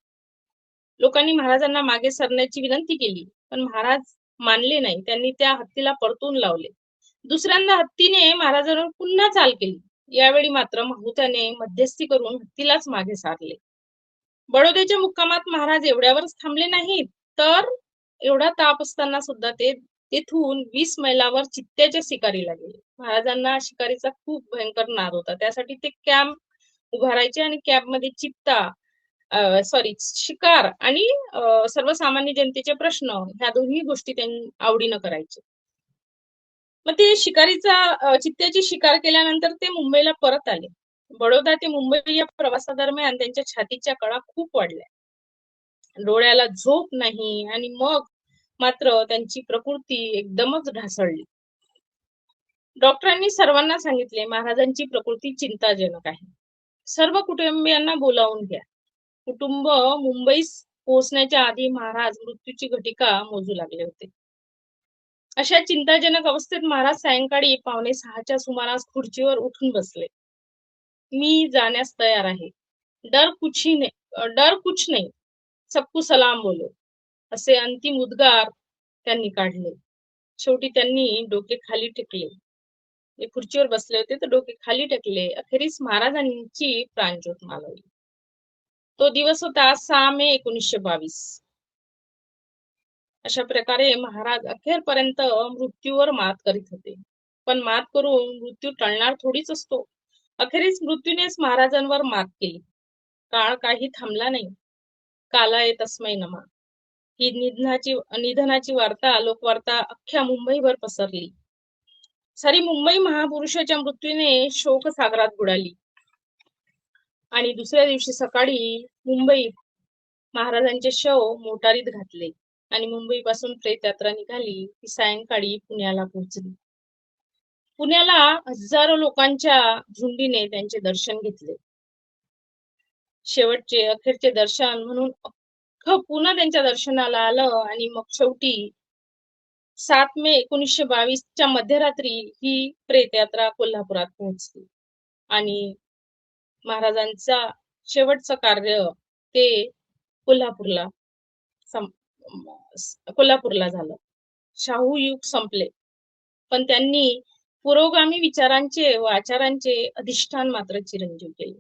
लोकांनी महाराजांना मागे सरण्याची विनंती केली, पण महाराज मानले नाही. त्यांनी त्या हत्तीला परतून लावले. दुसऱ्यांदा हत्तीने महाराजांवर पुन्हा चाल केली. यावेळी मात्र माहुत्याने मध्यस्थी करून हत्तीलाच मागे सारले. बडोद्याच्या मुक्कामात महाराज एवढ्यावरच थांबले नाहीत, तर एवढा ताप असताना सुद्धा ते तेथून 20 मैलावर चित्त्याच्या शिकारीला गेले. महाराजांना शिकारीचा खूप भयंकर नाद होता, त्यासाठी ते कॅम्प उभारायचे आणि कॅम्प मध्ये शिकार आणि सर्वसामान्य जनतेचे प्रश्न, ह्या दोन्ही गोष्टी त्यांनी आवडीनं करायचे. मग ते चित्त्याची शिकार केल्यानंतर ते मुंबईला परत आले. बडोदा ते मुंबई या प्रवासादरम्यान त्यांच्या छातीच्या कळा खूप वाढल्या, डोळ्याला झोप नाही, आणि मग मात्र त्यांची प्रकृती एकदमच ढासळली. डॉक्टरांनी सर्वांना सांगितले महाराजांची प्रकृती चिंताजनक आहे. सर्व कुटुंबियांना बोलावून घ्या. कुटुंब मुंबईस पोहोचण्याच्या आधी महाराज मृत्यूची घटिका मोजू लागले होते. अशा चिंताजनक अवस्थेत महाराज सायंकाळी 5:45च्या सुमारास खुर्चीवर उठून बसले. मी जाण्यास तयार आहे. डर कुछ नहीं, सबको सलाम बोलो, असे अंतिम उद्गार त्यांनी काढले. शेवटी त्यांनी डोके खाली टेकले. ते खुर्चीवर बसले होते तर डोके खाली टेकले. अखेरीस महाराजांची प्राणज्योत मालवली. तो दिवस होता 6 मे 1922. अशा प्रकारे महाराज अखेरपर्यंत मृत्यूवर मात करीत होते. पण मात करून मृत्यू टळणार थोडीच असतो. अखेरीस मृत्यूनेच महाराजांवर मात केली. काळ काही थांबला नाही. कालाय तस्मै नमः. ही निधनाची वार्ता लोकवार्ता अख्ख्या मुंबईभर पसरली. सारी मुंबई महापुरुषाच्या मृत्यूने शोक सागरात बुडाली. आणि दुसऱ्या दिवशी सकाळी मुंबईत महाराजांचे शव मोटारीत घातले आणि मुंबईपासून प्रेतयात्रा निघाली. ती सायंकाळी पुण्याला पोहोचली. पुण्याला हजारो लोकांच्या झुंडीने त्यांचे दर्शन घेतले. शेवटचे अखेरचे दर्शन म्हणून अख्खं पुन्हा त्यांच्या दर्शनाला आलं. आणि मग शेवटी 7 मे 1922च्या मध्यरात्री ही प्रेतयात्रा कोल्हापुरात पोहोचली. आणि महाराजांचा शेवटचं कार्य ते कोल्हापूरला झालं. शाहू युग संपले, पण त्यांनी पुरोगामी विचारांचे व आचारांचे अधिष्ठान मात्र चिरंजीव केले.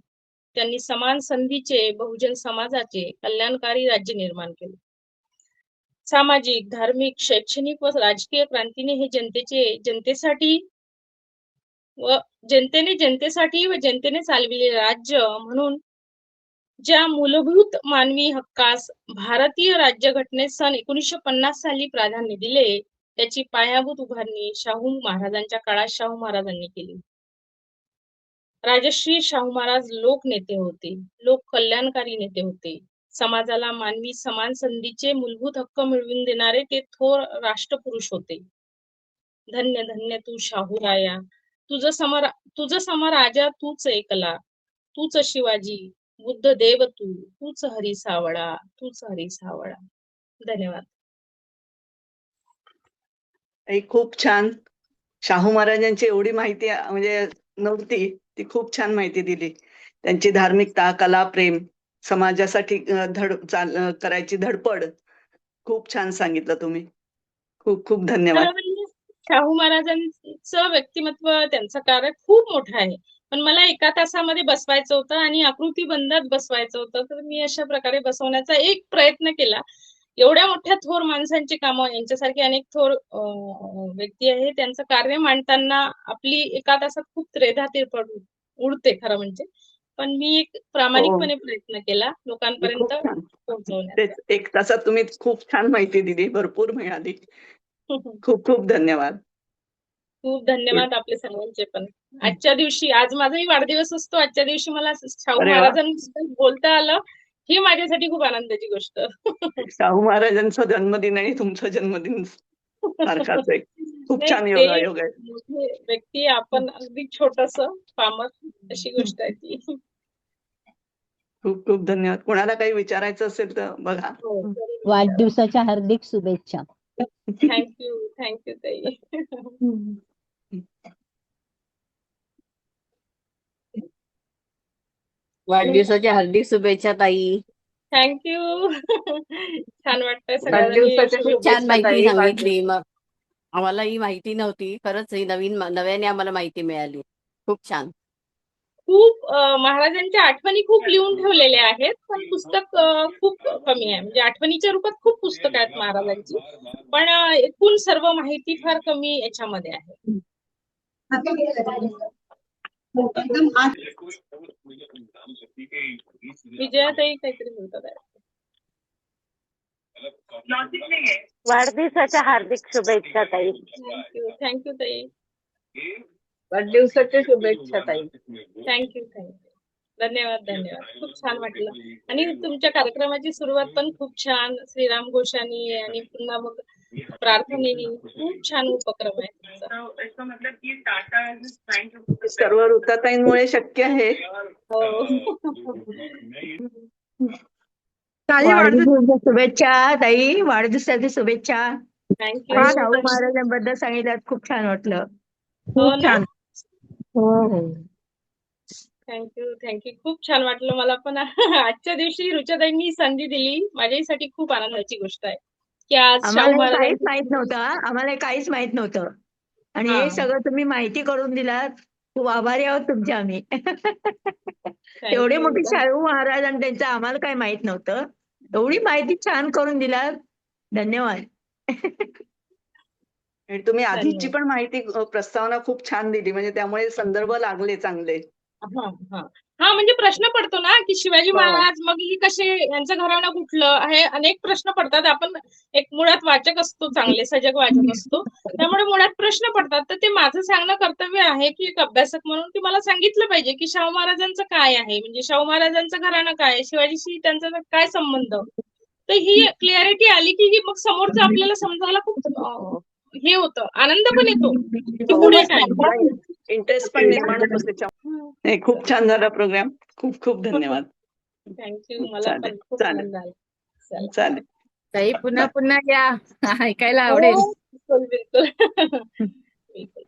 त्यांनी समान संधीचे, बहुजन समाजाचे कल्याणकारी राज्य निर्माण केले. सामाजिक, धार्मिक, शैक्षणिक व राजकीय क्रांतीने हे जनतेसाठी व जनतेने चालविले राज्य म्हणून ज्या मूलभूत मानवी हक्कास भारतीय राज्यघटनेत सन 1950 साली प्राधान्य दिले, त्याची पायाभूत उभारणी शाहू महाराजांच्या काळात शाहू महाराजांनी केली. राजश्री शाहू महाराज लोक नेते होते, लोक कल्याणकारी नेते होते. समाजाला मानवी समान संधीचे मूलभूत हक्क मिळवून देणारे ते थोर राष्ट्रपुरुष होते. धन्य धन्य तू शाहूराया, तुझ सम राजा तूच एकला, तूच शिवाजी, बुद्ध देव तूच हरी सावळा, तूच हरी सावळा. धन्यवाद. खूप छान. शाहू महाराजांची एवढी माहिती म्हणजे नव्हती, ती खूप छान माहिती दिली. त्यांची धार्मिकता, कला, प्रेम, समाजासाठी करायची धडपड खूप छान सांगितलं तुम्ही. खूप खूप धन्यवाद. शाहू महाराजांचं व्यक्तिमत्व, त्यांचं कार्य खूप मोठं आहे. पण मला एका तासामध्ये बसवायचं होतं आणि आकृतीबंधात बसवायचं होतं, तर मी अशा प्रकारे बसवण्याचा एक प्रयत्न केला. एवढ्या मोठ्या थोर माणसांची कामं, यांच्यासारखे अनेक थोर व्यक्ती आहे, त्यांचं कार्य मांडताना आपली एका तासात खूप त्रेधा तिरपड उडते खरं म्हणजे. पण मी एक प्रामाणिकपणे प्रयत्न केला लोकांपर्यंत पोहोचवण्याचा. एक तासात तुम्ही खूप छान माहिती दिली, भरपूर मिळाली. खूप खूप धन्यवाद. खूप धन्यवाद आपले सर्वांचे पण. आजच्या दिवशी, आज माझाही वाढदिवस असतो, आजच्या दिवशी मला शाहू महाराजांबद्दल बोलता आलं, ही माझ्यासाठी खूप आनंदाची गोष्ट. शाहू महाराजांचा जन्मदिन आणि तुमचा जन्मदिन सारखाच आहे. खूप छान योग आहे. व्यक्ती आपण अगदी छोटस पामर, अशी गोष्ट आहे ती. खूप खूप धन्यवाद. कोणाला काही विचारायचं असेल तर बघा. वाढदिवसाच्या हार्दिक शुभेच्छा. थँक्यू ताई. वाढदिवसाच्या हार्दिक शुभेच्छा ताई. थँक्यू. छान वाटतंय सगळ्यांनी छान माहिती सांगितली. मग आम्हाला ही माहिती नव्हती, खरंच ही नव्याने आम्हाला माहिती मिळाली. खूप छान. खूप महाराजांच्या आठवणी खूप लिहून ठेवलेल्या आहेत, पण पुस्तक खूप कमी आहे. म्हणजे आठवणीच्या रूपात खूप पुस्तक आहेत महाराजांची, पण एकूण सर्व माहिती फार कमी याच्यामध्ये आहे. विजयाताई काहीतरी बोलतात. वाढदिवसाच्या हार्दिक शुभेच्छा ताई. थँक्यू ताई. वाढदिवसाच्या शुभेच्छा ताई. थँक्यू. धन्यवाद. खूप छान वाटलं. आणि तुमच्या कार्यक्रमाची सुरुवात पण खूप छान श्रीराम घोषानी आणि पुन्हा मग प्रार्थनेने खूप छान उपक्रम आहे तुमचा. सर्व ऋताताईंमुळे शक्य आहे. हो. ताई वाढदिवस- वाढदिवसाच्या शुभेच्छा ताई, वाढदिवसाच्या शुभेच्छा. थँक्यू. आणि शाहू महाराजांबद्दल सांगितलं खूप छान वाटलं. हो खूप ना? छान. हो हो. थँक्यू. खूप छान वाटलं मला पण. आजच्या दिवशी रुचाताईंनी संधी दिली. माझ्यासाठी खूप आनंदाची गोष्ट आहे की आज शाहू आम्हाला हे काहीच महाराजांची माहित नव्हतं हा. आम्हाला हे काहीच माहित नव्हतं आणि हा. हे सगळं तुम्ही माहिती करून दिलात. खूप आभारी आहोत तुमचे आम्ही. एवढे मोठे शाहू महाराज आणि त्यांचं आम्हाला काही माहित नव्हतं. एवढी माहिती छान करून दिलात. धन्यवाद. आणि तुम्ही आधीची धन्यवाद. पण माहिती प्रस्तावना खूप छान दिली, म्हणजे त्यामुळे संदर्भ लागले चांगले. हा हा हा म्हणजे प्रश्न पडतो ना की शिवाजी हो. महाराज मग ही कसे, यांचं घराणं कुठलं, हे अनेक प्रश्न पडतात. आपण एक मुळात वाचक असतो, चांगले सजग वाचक असतो, त्यामुळे मुळात प्रश्न पडतात. तर ते माझं सांगणं कर्तव्य आहे की एक अभ्यासक म्हणून की मला सांगितलं पाहिजे की शाहू महाराजांचं काय आहे, म्हणजे शाहू महाराजांचं घराणं काय, शिवाजीशी त्यांचा काय संबंध. तर ही क्लिअरिटी आली की मग समोरचं आपल्याला समजायला खूप हे होतं, आनंद पण येतो की पुढे काय. इंटरेस्ट पण निर्माण होतो त्याच्या. नाही, खूप छान झाला प्रोग्राम. खूप खूप धन्यवाद. थँक्यू. मला चालेल, पण खूप चालेल. आनंद आला. चला. चालेल. ताई पुन्हा पुन्हा या. ऐकायला हो, आवडेल. बिलकुल बिलकुल. बिलकुल.